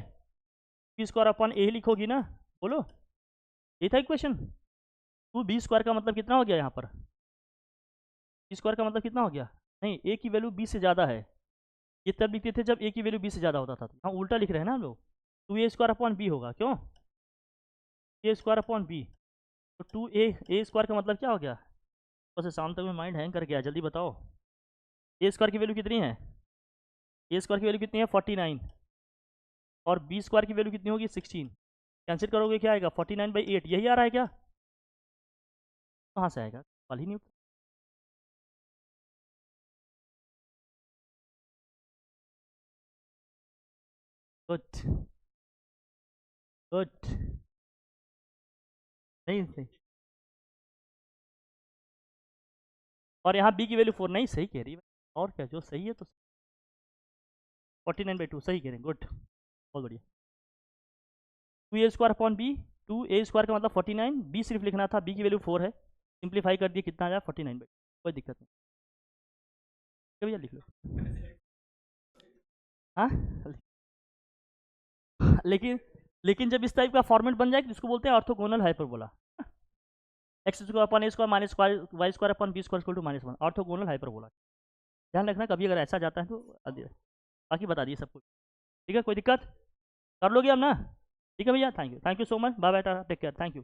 b² अपॉन ए लिखोगी ना, बोलो ये था इक्वेशन। 2b² का मतलब कितना हो गया यहाँ पर, b² का मतलब कितना हो गया, नहीं ए की वैल्यू 20 से ज़्यादा है, ये तब लिखते थे जब ए की वैल्यू 20 से ज़्यादा होता था, हम उल्टा लिख रहे हैं ना हम लोग, 2a² अपॉन बी होगा, क्यों a² अपॉन बी, तो 2a² का मतलब क्या हो गया, बस शाम तक में माइंड हैंग कर गया, जल्दी बताओ a² की वैल्यू कितनी है, a² की वैल्यू कितनी है 49 और b² की वैल्यू कितनी होगी 16, कैंसिल करोगे क्या आएगा 49/8, यही आ रहा है क्या, कहाँ से आएगा सवाल ही नहीं उठता। गुड गुड, नहीं सही, और यहाँ b की वैल्यू 4, नहीं सही कह रही है, और क्या जो सही है तो 49/2 सही कह रहे हैं, गुड बहुत बढ़िया। 2a² अपॉन बी, 2a² का मतलब 49, b सिर्फ लिखना था, b की वैल्यू 4 है, सिंप्लीफाई कर दिए कितना आ जाए 49/2, कोई दिक्कत नहीं, ठीक है भैया लिख लो। हाँ लेकिन लेकिन जब इस टाइप का फॉर्मेट बन जाए इसको बोलते हैं orthogonal hyperbola, x² upon a² minus y² upon b² equal to -1, orthogonal hyperbola, ध्यान रखना कभी अगर ऐसा जाता है तो बाकी बता दिए सब कुछ, ठीक है कोई दिक्कत, कर लोगे अब ना, ठीक है भैया, thank you so much, bye bye tata take care, thank you.